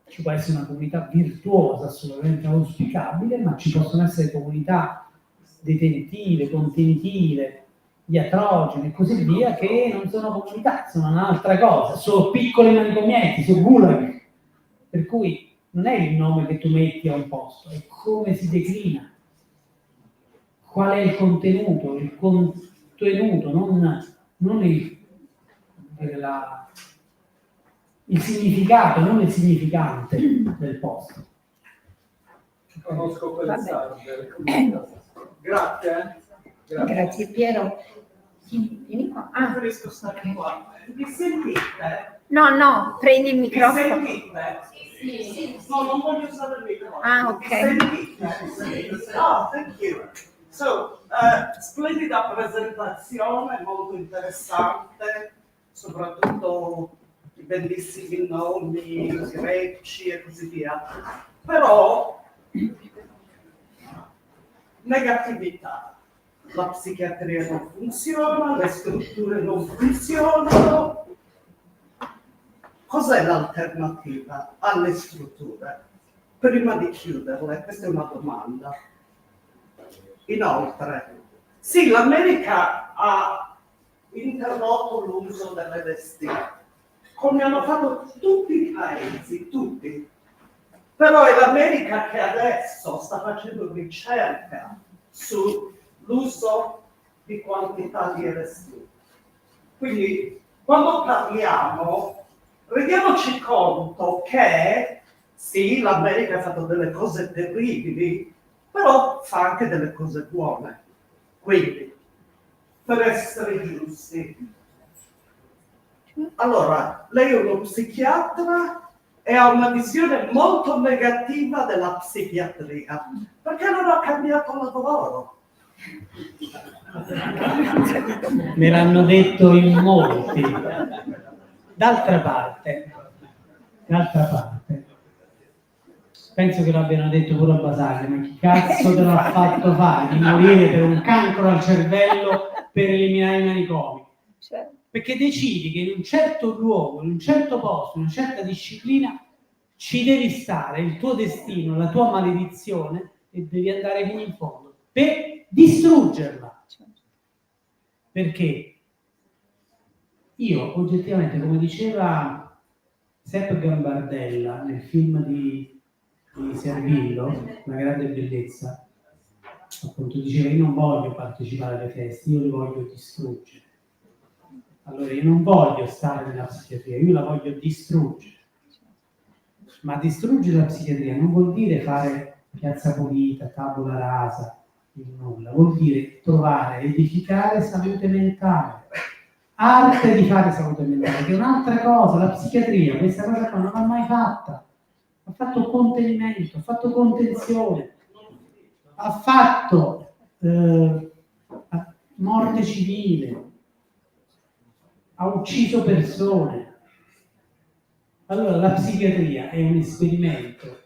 ci può essere una comunità virtuosa assolutamente auspicabile, ma ci possono essere comunità detentive, contenitive, iatrogene e così via, che non sono comunità, sono un'altra cosa, sono piccoli manicomietti, sono gulag, per cui non è il nome che tu metti a un posto, è come si declina, qual è il contenuto, non il significato, non il significante del posto. Conosco quelle Vabbè. sarde. Grazie. Grazie Piero. Vieni qua. Ah, Preferisco stare qua. Mi sentite? no, prendi il Mi microfono. sentite? Sì. No, non voglio usare il microfono. Ah, ok. Mi sentite? Oh, thank you. So, splendida presentazione, molto interessante, soprattutto i bellissimi nomi greci e così via. Però, negatività. La psichiatria non funziona, le strutture non funzionano. Cos'è l'alternativa alle strutture? Prima di chiuderle, questa è una domanda. Inoltre, sì, l'America ha introdotto l'uso dell'LSD, come hanno fatto tutti i paesi, tutti. Però è l'America che adesso sta facendo ricerca sull'uso di quantità di LSD. Quindi, quando parliamo, rendiamoci conto che sì, l'America ha fatto delle cose terribili, però fa anche delle cose buone. Quindi, per essere giusti. Allora, lei è uno psichiatra e ha una visione molto negativa della psichiatria, perché non ha cambiato lavoro. Me l'hanno detto in molti. D'altra parte, penso che l'abbiano detto pure a Basaglia, ma chi cazzo te l'ha fatto fare di morire per un cancro al cervello per eliminare i manicomi? Certo. Perché decidi che in un certo luogo, in un certo posto, in una certa disciplina ci devi stare, il tuo destino, la tua maledizione, e devi andare fino in fondo per distruggerla. Perché io oggettivamente, come diceva Sepp Gambardella nel film di Servillo, Una grande bellezza, appunto diceva: io non voglio partecipare alle feste, io le voglio distruggere. Allora io non voglio stare nella psichiatria, io la voglio distruggere. Ma distruggere la psichiatria non vuol dire fare piazza pulita, tabula rasa, il nulla, vuol dire trovare, edificare salute mentale, arte di fare salute mentale, che è un'altra cosa. La psichiatria questa cosa qua non l'ha mai fatta, ha fatto contenimento, ha fatto contenzione, ha fatto morte civile, ha ucciso persone. Allora la psichiatria è un esperimento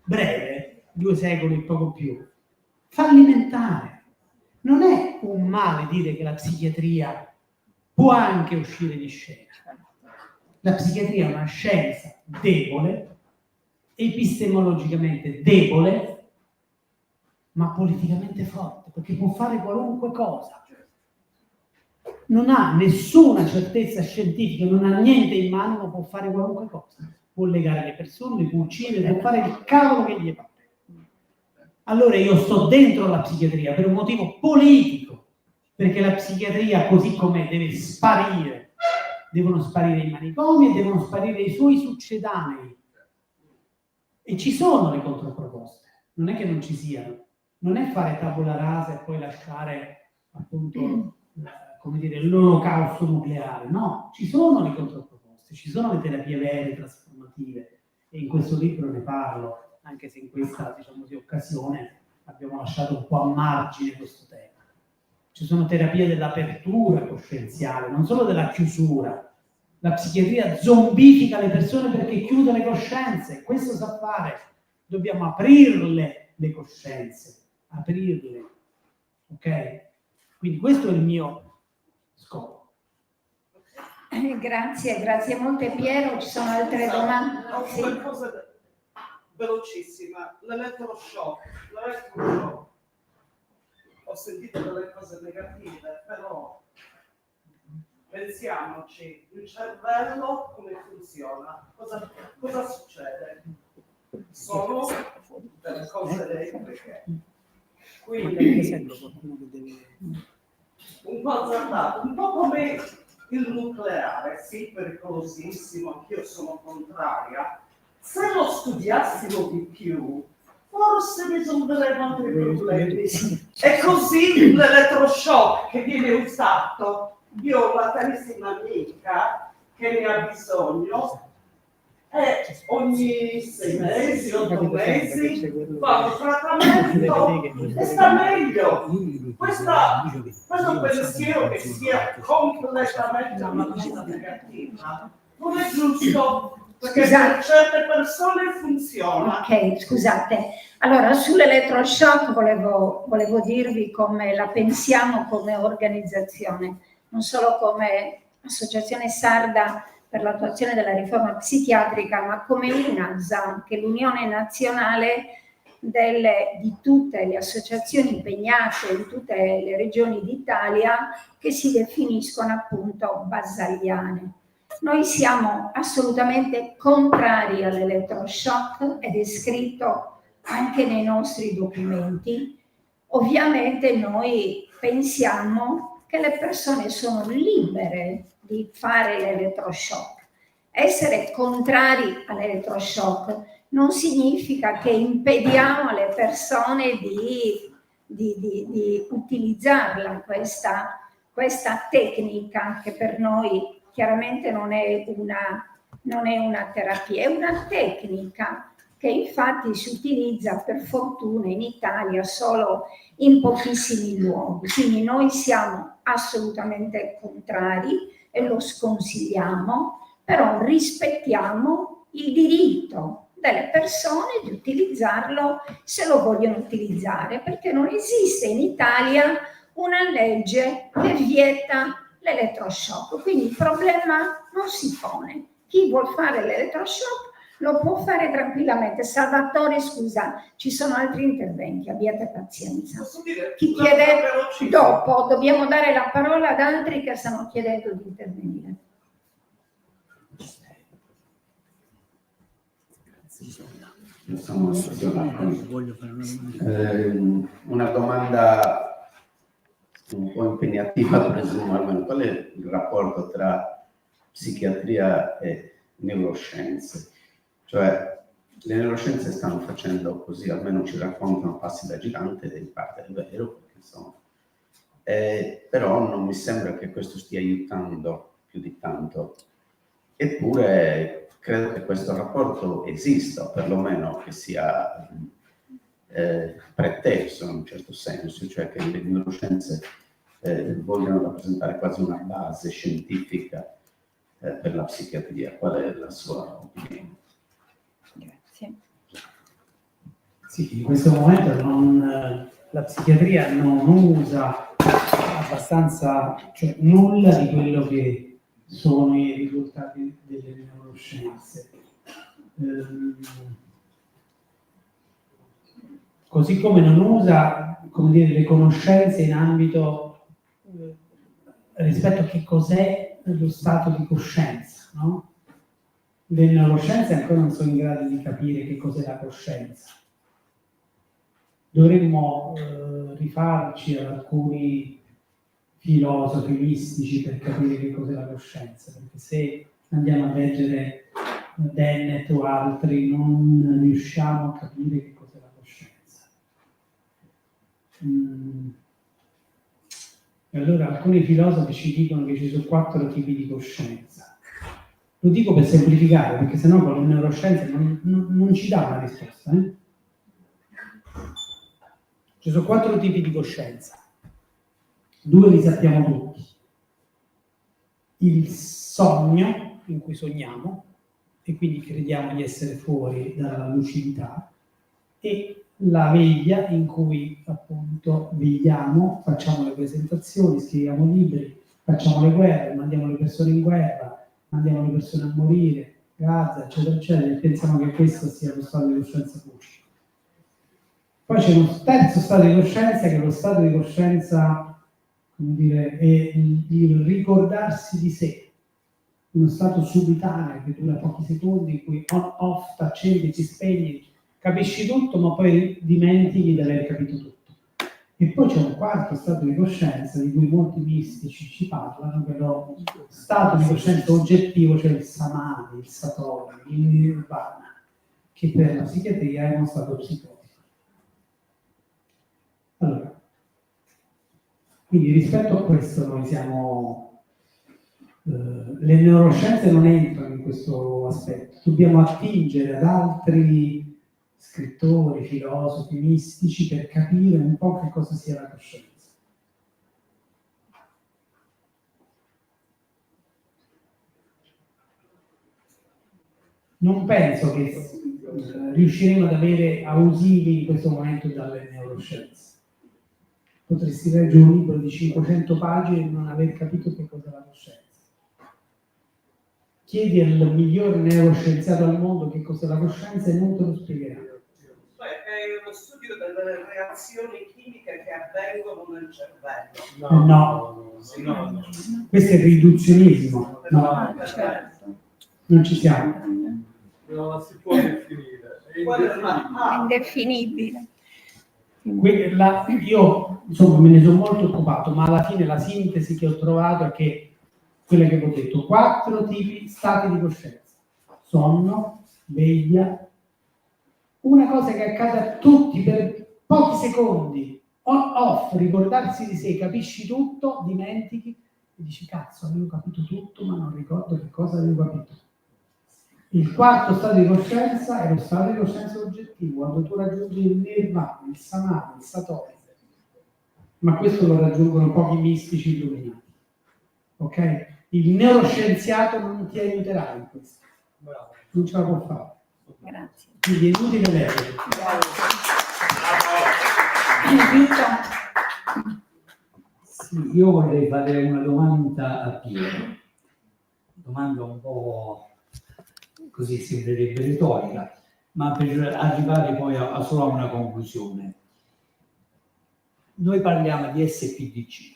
breve, 2 secoli e poco più, fallimentare. Non è un male dire che la psichiatria può anche uscire di scena. La psichiatria è una scienza debole, epistemologicamente debole, ma politicamente forte, perché può fare qualunque cosa. Non ha nessuna certezza scientifica, non ha niente in mano, ma può fare qualunque cosa. Può legare le persone, può uccidere, può fare il cavolo che gli pare. allora io sto dentro la psichiatria per un motivo politico, perché la psichiatria così com'è deve sparire, devono sparire i manicomi e devono sparire i suoi succedanei. E ci sono le controproposte, non è che non ci siano, non è fare tabula rasa e poi lasciare appunto come dire, l'olocausto nucleare, no, ci sono le controproposte, ci sono le terapie vere, trasformative, e in questo libro ne parlo, anche se in questa, diciamo così, occasione abbiamo lasciato un po' a margine questo tema. Ci sono terapie dell'apertura coscienziale, non solo della chiusura. La psichiatria zombifica le persone perché chiude le coscienze, questo sa fare. Dobbiamo aprirle le coscienze, aprirle, ok? Quindi questo è il mio scopo. Grazie molte Piero, ci sono altre domande? Sì. Una cosa velocissima, l'elettroshock. Ho sentito delle cose negative, però pensiamoci, il cervello come funziona, cosa succede? Sono delle cose elettriche. Quindi un po' azzardato, un po' come il nucleare, sì, pericolosissimo, anch'io sono contraria. Se lo studiassimo di più, forse risolveremo altri problemi. E così l'elettroshock che viene usato, io ho una carissima amica che ne ha bisogno, e ogni 6 mesi, 8 mesi fa un trattamento e sta meglio. Questo pensiero che sia completamente una cosa negativa non è giusto, perché per certe persone funziona. Ok, scusate. Allora, sull'elettroshock volevo dirvi come la pensiamo come organizzazione, non solo come Associazione Sarda per l'attuazione della riforma psichiatrica, ma come UNASA, che è l'Unione Nazionale di tutte le associazioni impegnate in tutte le regioni d'Italia che si definiscono appunto basaliane. Noi siamo assolutamente contrari all'elettroshock ed è scritto anche nei nostri documenti. Ovviamente noi pensiamo che le persone sono libere di fare l'elettroshock. Essere contrari all'elettroshock non significa che impediamo alle persone di utilizzarla, questa tecnica che per noi chiaramente non è una terapia, è una tecnica che infatti si utilizza per fortuna in Italia solo in pochissimi luoghi. Quindi noi siamo assolutamente contrari e lo sconsigliamo, però rispettiamo il diritto delle persone di utilizzarlo se lo vogliono utilizzare, perché non esiste in Italia una legge che vieta l'elettroshock, quindi il problema non si pone. Chi vuol fare l'elettroshock lo può fare tranquillamente. Salvatore, scusa, ci sono altri interventi, abbiate pazienza. Chi chiede dopo, dobbiamo dare la parola ad altri che stanno chiedendo di intervenire. Una domanda un po' impegnativa, presumo, almeno qual è il rapporto tra psichiatria e neuroscienze? Cioè, le neuroscienze stanno facendo così, almeno ci raccontano passi da gigante, ed in parte è vero, perché insomma, però non mi sembra che questo stia aiutando più di tanto. Eppure credo che questo rapporto esista, o perlomeno che sia preteso in un certo senso, cioè che le neuroscienze vogliono rappresentare quasi una base scientifica per la psichiatria. Qual è la sua opinione? Grazie. Sì, in questo momento la psichiatria non usa abbastanza, cioè nulla di quello che sono i risultati delle neuroscienze. Così come non usa, come dire, le conoscenze in ambito rispetto a che cos'è lo stato di coscienza, no? Le neuroscienze ancora non sono in grado di capire che cos'è la coscienza. dovremmo rifarci ad alcuni filosofi mistici per capire che cos'è la coscienza, perché se andiamo a leggere Dennett o altri non riusciamo a capire che cos'è la coscienza. E allora alcuni filosofi ci dicono che ci sono 4 tipi di coscienza. Lo dico per semplificare, perché sennò con le neuroscienze non ci dà una risposta. Ci sono 4 tipi di coscienza. 2 li sappiamo tutti. Il sogno, in cui sogniamo, e quindi crediamo di essere fuori dalla lucidità, e la veglia, in cui appunto vegliamo, facciamo le presentazioni, scriviamo libri, facciamo le guerre, mandiamo le persone in guerra, mandiamo le persone a morire, Gaza, eccetera, eccetera, e pensiamo che questo sia lo stato di coscienza puro. Poi c'è un terzo stato di coscienza, che è lo stato di coscienza, come dire, è il ricordarsi di sé, uno stato subitaneo che dura pochi secondi, in cui on-off, t'accendi, ti spegni, capisci tutto, ma poi dimentichi di aver capito tutto. E poi c'è un quarto stato di coscienza, di cui molti mistici ci parlano, che è lo stato di coscienza oggettivo, cioè il samadhi, il satori, il nirvana, che per la psichiatria è uno stato psicotico. Allora, quindi rispetto a questo noi siamo... le neuroscienze non entrano in questo aspetto, dobbiamo attingere ad altri scrittori, filosofi, mistici per capire un po' che cosa sia la coscienza. Non penso che riusciremo ad avere ausilii in questo momento dalle neuroscienze. Potresti leggere un libro di 500 pagine e non aver capito che cosa è la coscienza. Chiedi al miglior neuroscienziato al mondo che cos'è la coscienza e non te lo spiegherà. È uno studio delle reazioni chimiche che avvengono nel cervello. No. Questo è il riduzionismo. No. Certo. Non ci siamo. Non si può definire. È Indefinibile. Io insomma me ne sono molto occupato, ma alla fine la sintesi che ho trovato è che quella che ho detto, 4 tipi stati di coscienza: sonno, veglia, una cosa che accade a tutti per pochi secondi, on-off, ricordarsi di sé, capisci tutto, dimentichi e dici cazzo, avevo capito tutto ma non ricordo che cosa avevo capito. Il quarto stato di coscienza è lo stato di coscienza oggettivo, quando tu raggiungi il nirvana, il samadhi, il satori, ma questo lo raggiungono pochi mistici illuminati. Ok? Il neuroscienziato non ti aiuterà in questo. Bravo. Non ce la può fare. Grazie. Quindi è inutile leggere. Sì, io vorrei fare una domanda a Piero. Domanda un po' così sembrerebbe retorica, ma per arrivare poi solo a una conclusione. Noi parliamo di SPDC,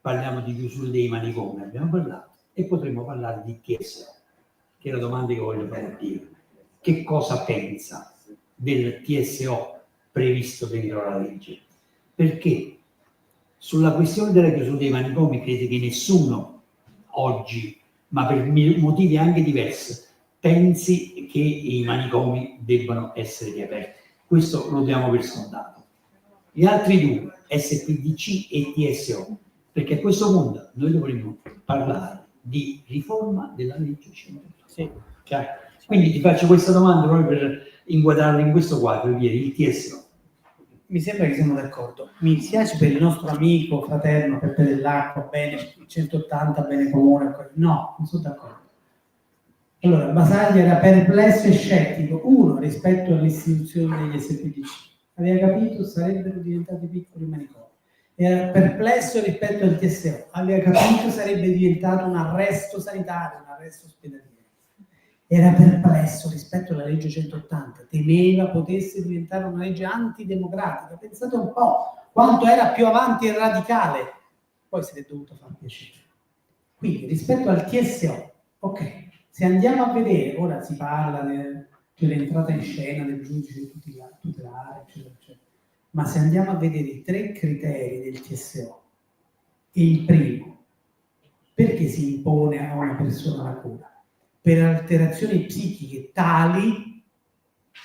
parliamo di chiusura dei manicomi, abbiamo parlato, e potremmo parlare di TSO, che è la domanda che voglio fare a Piero. Che cosa pensa del TSO previsto dentro la legge? Perché sulla questione della chiusura dei manicomi crede che nessuno oggi, ma per motivi anche diversi, pensi che i manicomi debbano essere riaperti. Questo lo diamo per scontato. Gli altri 2, SPDC e TSO, perché a questo punto noi dovremmo parlare di riforma della legge 100. Sì. Quindi ti faccio questa domanda proprio per inquadrarla in questo quadro, il TSO. Mi sembra che siamo d'accordo. Mi dispiace per il nostro amico, fraterno Peppe Dell'Acqua, bene 180, bene comune. No, non sono d'accordo. Allora, Basaglia era perplesso e scettico, uno, rispetto all'istituzione degli SPDC. Aveva capito sarebbero diventati piccoli manicomi. Era perplesso rispetto al TSO. Aveva capito sarebbe diventato un arresto sanitario, un arresto ospedaliero. Era perplesso rispetto alla legge 180, temeva potesse diventare una legge antidemocratica. Pensate un po' quanto era più avanti e radicale, poi se l'è dovuto far piacere. Quindi rispetto al TSO, ok, se andiamo a vedere, ora si parla dell'entrata in scena del giudice tutelare, eccetera, eccetera. Ma se andiamo a vedere i 3 criteri del TSO, e il primo, perché si impone a una persona la cura? Per alterazioni psichiche tali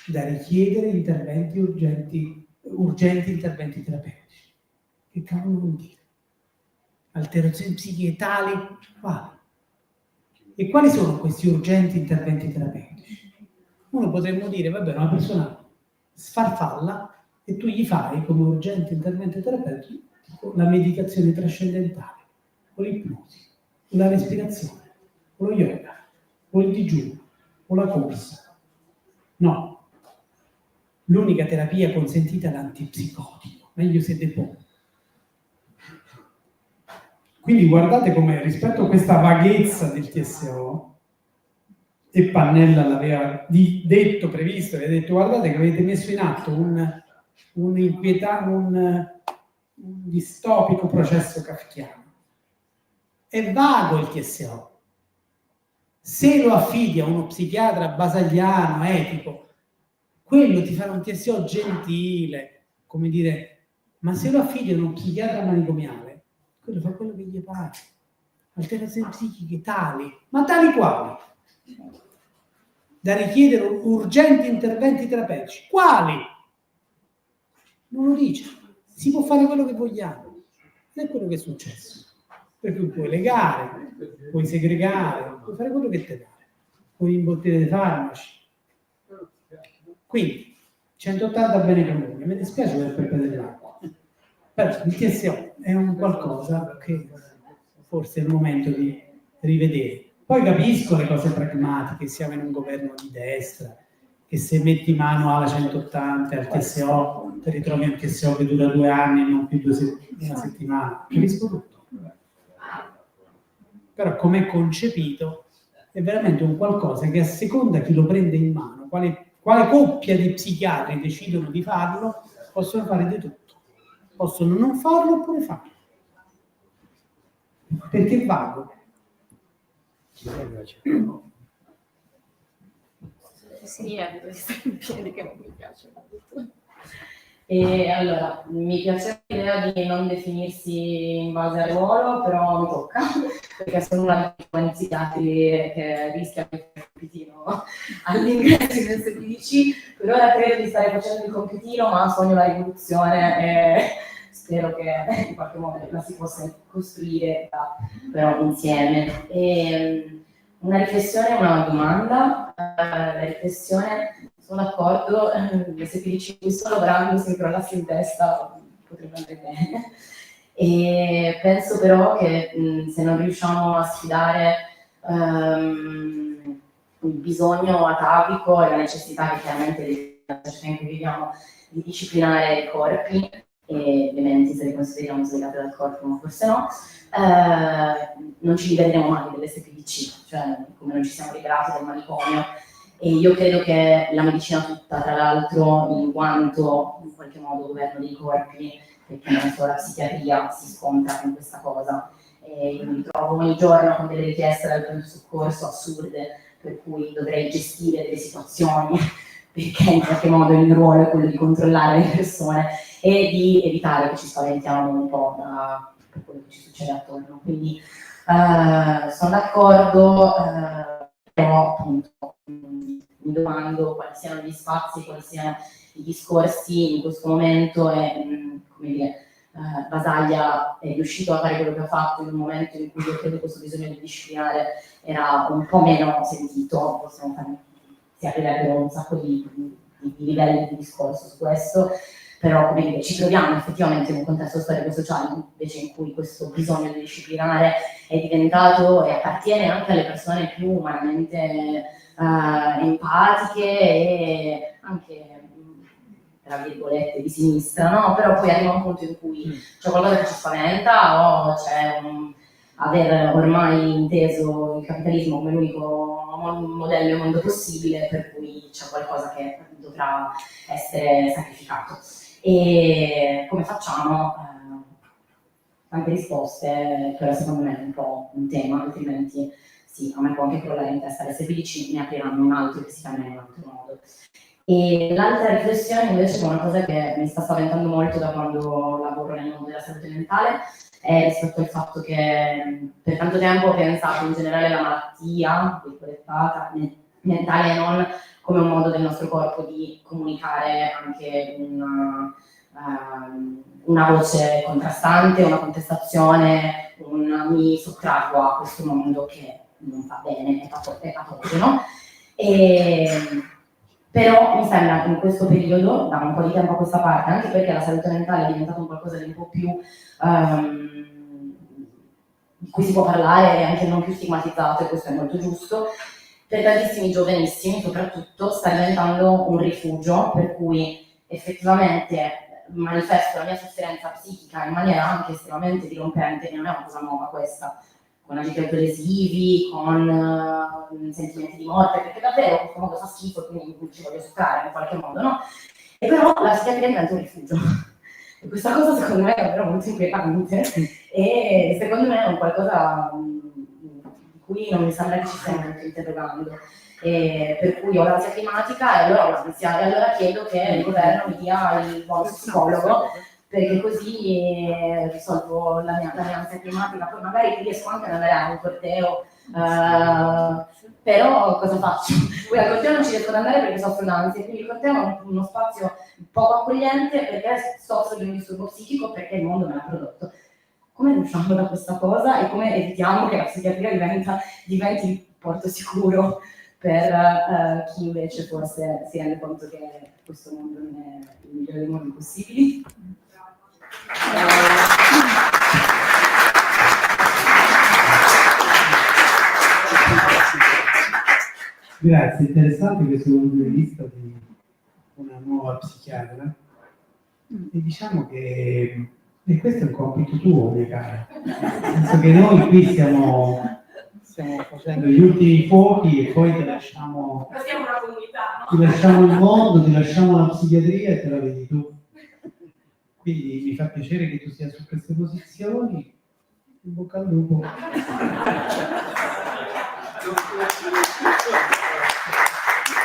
da richiedere interventi urgenti interventi terapeutici. Che cavolo vuol dire? Alterazioni psichiche tali quali? E quali sono questi urgenti interventi terapeutici? Uno potremmo dire, vabbè, una persona sfarfalla e tu gli fai come urgente intervento terapeutico la meditazione trascendentale, o l'ipnosi, o la respirazione, o lo yoga, o il digiuno, o la corsa. No. L'unica terapia consentita è l'antipsicotico, meglio se depone. Quindi guardate come rispetto a questa vaghezza del TSO, e Pannella l'aveva detto, previsto, aveva detto guardate che avete messo in atto un distopico processo kafkiano. È vago il TSO. Se lo affidi a uno psichiatra basagliano, etico, quello ti farà un TSO gentile, come dire, ma se lo affidi a uno psichiatra manicomiale, quello fa quello che gli pare. Alterazioni psichiche tali, ma tali quali? Da richiedere urgenti interventi terapeutici. Quali? Non lo dice. Si può fare quello che vogliamo. Ed è quello che è successo. Per cui puoi legare, puoi segregare, puoi fare quello che ti pare. Puoi imbottire dei farmaci. Quindi, 180 bene comuni. Mi dispiace per Peppe dell'acqua. Però il TSO è un qualcosa che forse è il momento di rivedere. Poi capisco le cose pragmatiche, siamo in un governo di destra, che se metti mano alla 180 al TSO, ti ritrovi un TSO che dura 2 anni e non più una settimana. Capisco tutto. Però come è concepito è veramente un qualcosa che a seconda chi lo prende in mano, quale coppia di psichiatri decidono di farlo, possono fare di tutto. Possono non farlo oppure farlo. Perché è vago. Sì, è questo in piedi che non mi piace molto. E allora, mi piace l'idea di non definirsi in base al ruolo, però mi tocca, perché sono una di quei psichiatri che rischia di fare il compitino all'ingresso in SPDC. Per ora credo di stare facendo il compitino, ma sogno la rivoluzione e spero che in qualche modo la si possa costruire però insieme. E una riflessione e una domanda. La riflessione, sono d'accordo, le SPDC in cui sto lavorando, se mi crollassi in testa potrebbe andare bene. E penso però che se non riusciamo a sfidare il bisogno atavico e la necessità che chiaramente nella società in cui viviamo di disciplinare i corpi, e le menti se le consideriamo slegate dal corpo, ma forse no, non ci libereremo mai dell'SPDC, cioè come non ci siamo liberati dal manicomio. E io credo che la medicina tutta, tra l'altro, in quanto in qualche modo governo dei corpi, perché non solo la psichiatria si scontra con questa cosa, e io mi trovo ogni giorno con delle richieste dal pronto soccorso assurde, per cui dovrei gestire delle situazioni, perché in qualche modo il mio ruolo è quello di controllare le persone e di evitare che ci spaventiamo un po' da quello che ci succede attorno. Quindi sono d'accordo, però appunto mi domando quali siano gli spazi, quali siano i discorsi in questo momento e come dire, Basaglia è riuscito a fare quello che ha fatto in un momento in cui io credo questo bisogno di disciplinare era un po' meno sentito, possiamo fare, si aprirebbero un sacco di livelli di discorso su questo, però come dire, ci troviamo effettivamente in un contesto storico-sociale invece in cui questo bisogno di disciplinare è diventato e appartiene anche alle persone più umanamente empatiche e anche tra virgolette di sinistra, no? Però poi arriva un punto in cui c'è qualcosa che ci spaventa o c'è aver ormai inteso il capitalismo come l'unico modello e mondo possibile, per cui c'è qualcosa che dovrà essere sacrificato. E come facciamo? Tante risposte, però secondo me è un po' un tema, altrimenti sì, a me può anche crollare in testa l'SPDC, ne apriranno un altro che si chiama in un altro modo. E l'altra riflessione invece è una cosa che mi sta spaventando molto da quando lavoro nel mondo della salute mentale, è rispetto al fatto che per tanto tempo ho pensato in generale alla malattia, virgolettata, mentale e non, come un modo del nostro corpo di comunicare anche una voce contrastante, una contestazione, un mi sottraggo a questo mondo che non va bene, è patogeno. Però mi sembra che in questo periodo, da un po' di tempo a questa parte, anche perché la salute mentale è diventata un qualcosa di un po' più di cui si può parlare e anche non più stigmatizzato, e questo è molto giusto, per tantissimi giovanissimi soprattutto sta diventando un rifugio per cui effettivamente manifesto la mia sofferenza psichica in maniera anche estremamente dirompente, che non è una cosa nuova questa, con agiti autolesivi, con sentimenti di morte, perché davvero questo mondo fa schifo e quindi ci voglio sottrarre in qualche modo, no? E però la psichiatria diventa un rifugio. E questa cosa secondo me è davvero molto inquietante e secondo me è un qualcosa di cui non mi sembra che ci stiamo molto interrogando. Per cui ho l'ansia climatica e allora ho l'ansia, e allora chiedo che il governo mi dia il bonus psicologo, perché così risolvo la mia ansia climatica, poi magari riesco anche ad andare a un corteo, però cosa faccio? Poi al corteo non ci riesco ad andare perché soffro d'ansia, quindi il corteo è uno spazio poco accogliente perché soffro di un disturbo psichico, perché il mondo me l'ha prodotto. Come usciamo da questa cosa e come evitiamo che la psichiatria diventi il porto sicuro per chi invece forse si rende conto che questo mondo non è il migliore dei modi possibili? Grazie, interessante questo punto di vista di una nuova psichiatra. E diciamo che e questo è un compito tuo, mia cara. Nel senso che noi qui stiamo facendo gli ultimi fuochi e poi ti lasciamo. Ma siamo una comunità, no? Ti lasciamo il mondo, ti lasciamo la psichiatria e te la vedi tu. Quindi mi fa piacere che tu sia su queste posizioni. In bocca al lupo.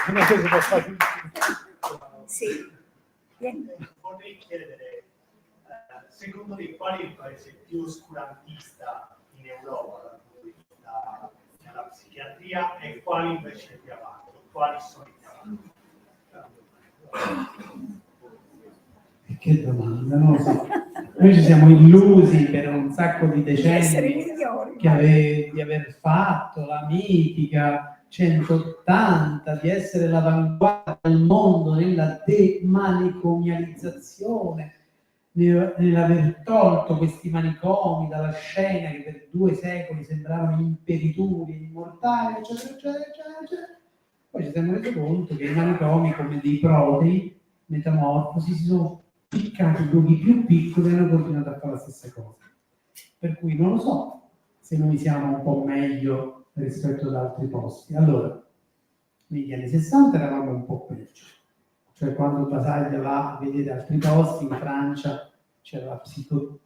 Una cosa può fare. Sì. Vorrei chiedere, secondo lei qual è il paese più oscurantista in Europa dal punto di vista della psichiatria e quali invece è più avanti? Quali sono i più avanti? Che domanda, non lo so. Noi ci siamo illusi per un sacco di decenni di aver fatto la mitica 180, di essere l'avanguardia del mondo nella demanicomializzazione, nell'aver tolto questi manicomi dalla scena che per 2 secoli sembravano imperituri, immortali, eccetera, eccetera, eccetera. Poi ci siamo resi conto che i manicomi, come dei protei metamorfosi, si sono piccati in luoghi più piccoli e hanno continuato a fare la stessa cosa. Per cui non lo so se noi siamo un po' meglio rispetto ad altri posti. Allora, negli anni 60 eravamo un po' peggio. Cioè quando Basaglia va a vedere altri posti, in Francia c'era la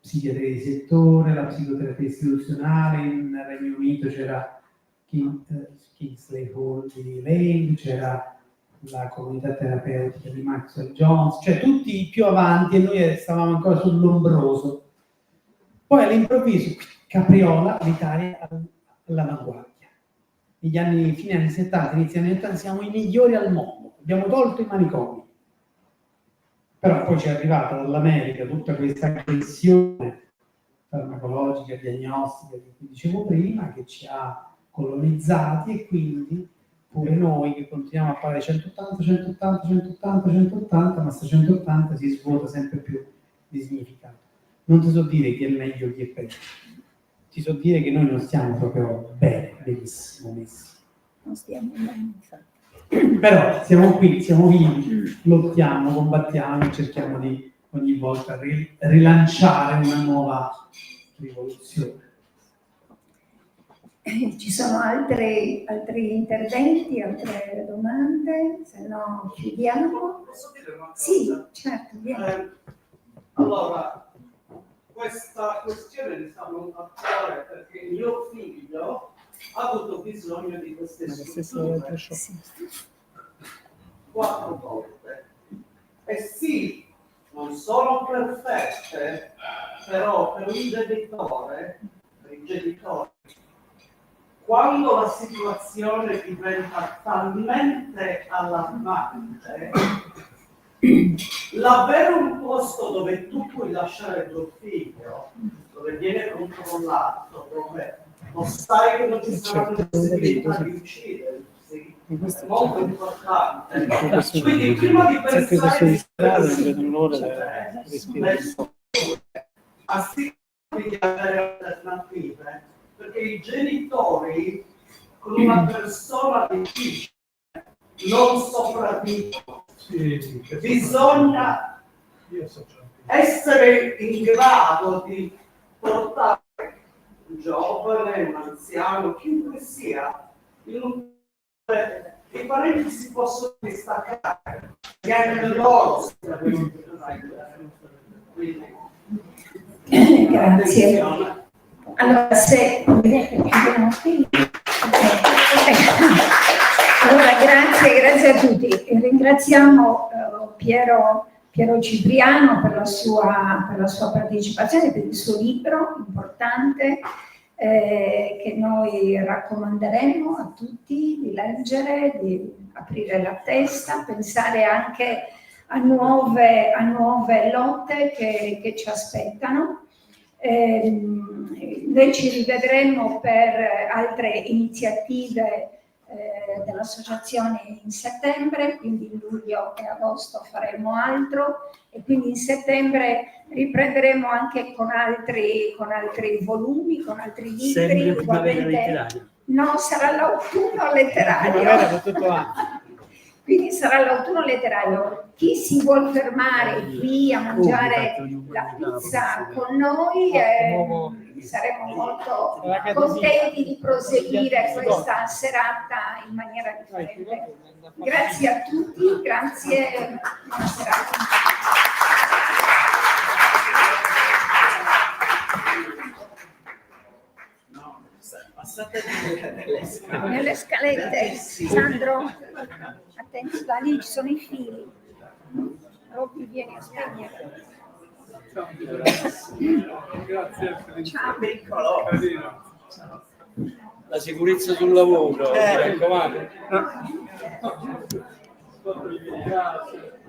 psichiatria di settore, la psicoterapia istituzionale, in Regno Unito c'era Kingsley Hall di Lane, c'era la comunità terapeutica di Maxwell Jones, cioè tutti più avanti e noi stavamo ancora sull'ombroso. Poi all'improvviso, capriola, l'Italia all'avanguardia. Fine anni 70, inizio anni 80, siamo i migliori al mondo. Abbiamo tolto i manicomi. Però poi ci è arrivata dall'America tutta questa aggressione farmacologica, diagnostica, di cui dicevo prima, che ci ha colonizzati e quindi pure noi che continuiamo a fare 180, 180, 180, 180, ma sta 180 si svuota sempre più di significato. Non ti so dire chi è meglio, chi è peggio. Ti so dire che noi non stiamo proprio bene, benissimo messi. Non stiamo bene, infatti. Però siamo qui, siamo vivi, lottiamo, combattiamo e cerchiamo di ogni volta rilanciare una nuova rivoluzione. Ci sono altri interventi, altre domande? Se no chiudiamo. Posso dire una cosa? Sì, certo, vieni. Allora, questa questione mi sta molto a cuore perché mio figlio ha avuto bisogno di queste strutture 4 volte. E sì, non sono perfette, però per un genitore, per i genitori, quando la situazione diventa talmente allarmante, l'avere un posto dove tu puoi lasciare tuo figlio, dove viene controllato, dove lo sai che non ci sarà la possibilità di uccidersi, è molto importante. Quindi prima di pensare di assicurarvi di avere alternative, perché i genitori con una persona difficile non sopravvivono. Bisogna essere in grado di portare un giovane, un anziano, chiunque sia, in un i parenti si possono distaccare e anche loro Grazie. Allora, se allora, grazie a tutti. E ringraziamo Piero Cipriano per la sua partecipazione, per il suo libro importante che noi raccomanderemo a tutti di leggere, di aprire la testa, pensare anche a nuove lotte che ci aspettano. Noi ci rivedremo per altre iniziative dell'associazione in settembre, quindi in luglio e agosto faremo altro e quindi in settembre riprenderemo anche con altri volumi, con altri libri. Sempre primavera letteraria. No, sarà l'autunno letterario. Quindi sarà l'autunno letterario. Chi si vuol fermare qui a mangiare la pizza con noi, saremo molto contenti di proseguire questa serata in maniera differente. Grazie a tutti, grazie, buona serata. Nelle scalette, Sandro, attento, da lì ci sono i fili. Robby, vieni a spegnere. Grazie. Ciao. Piccolo. La sicurezza sul lavoro, mi raccomando. Grazie.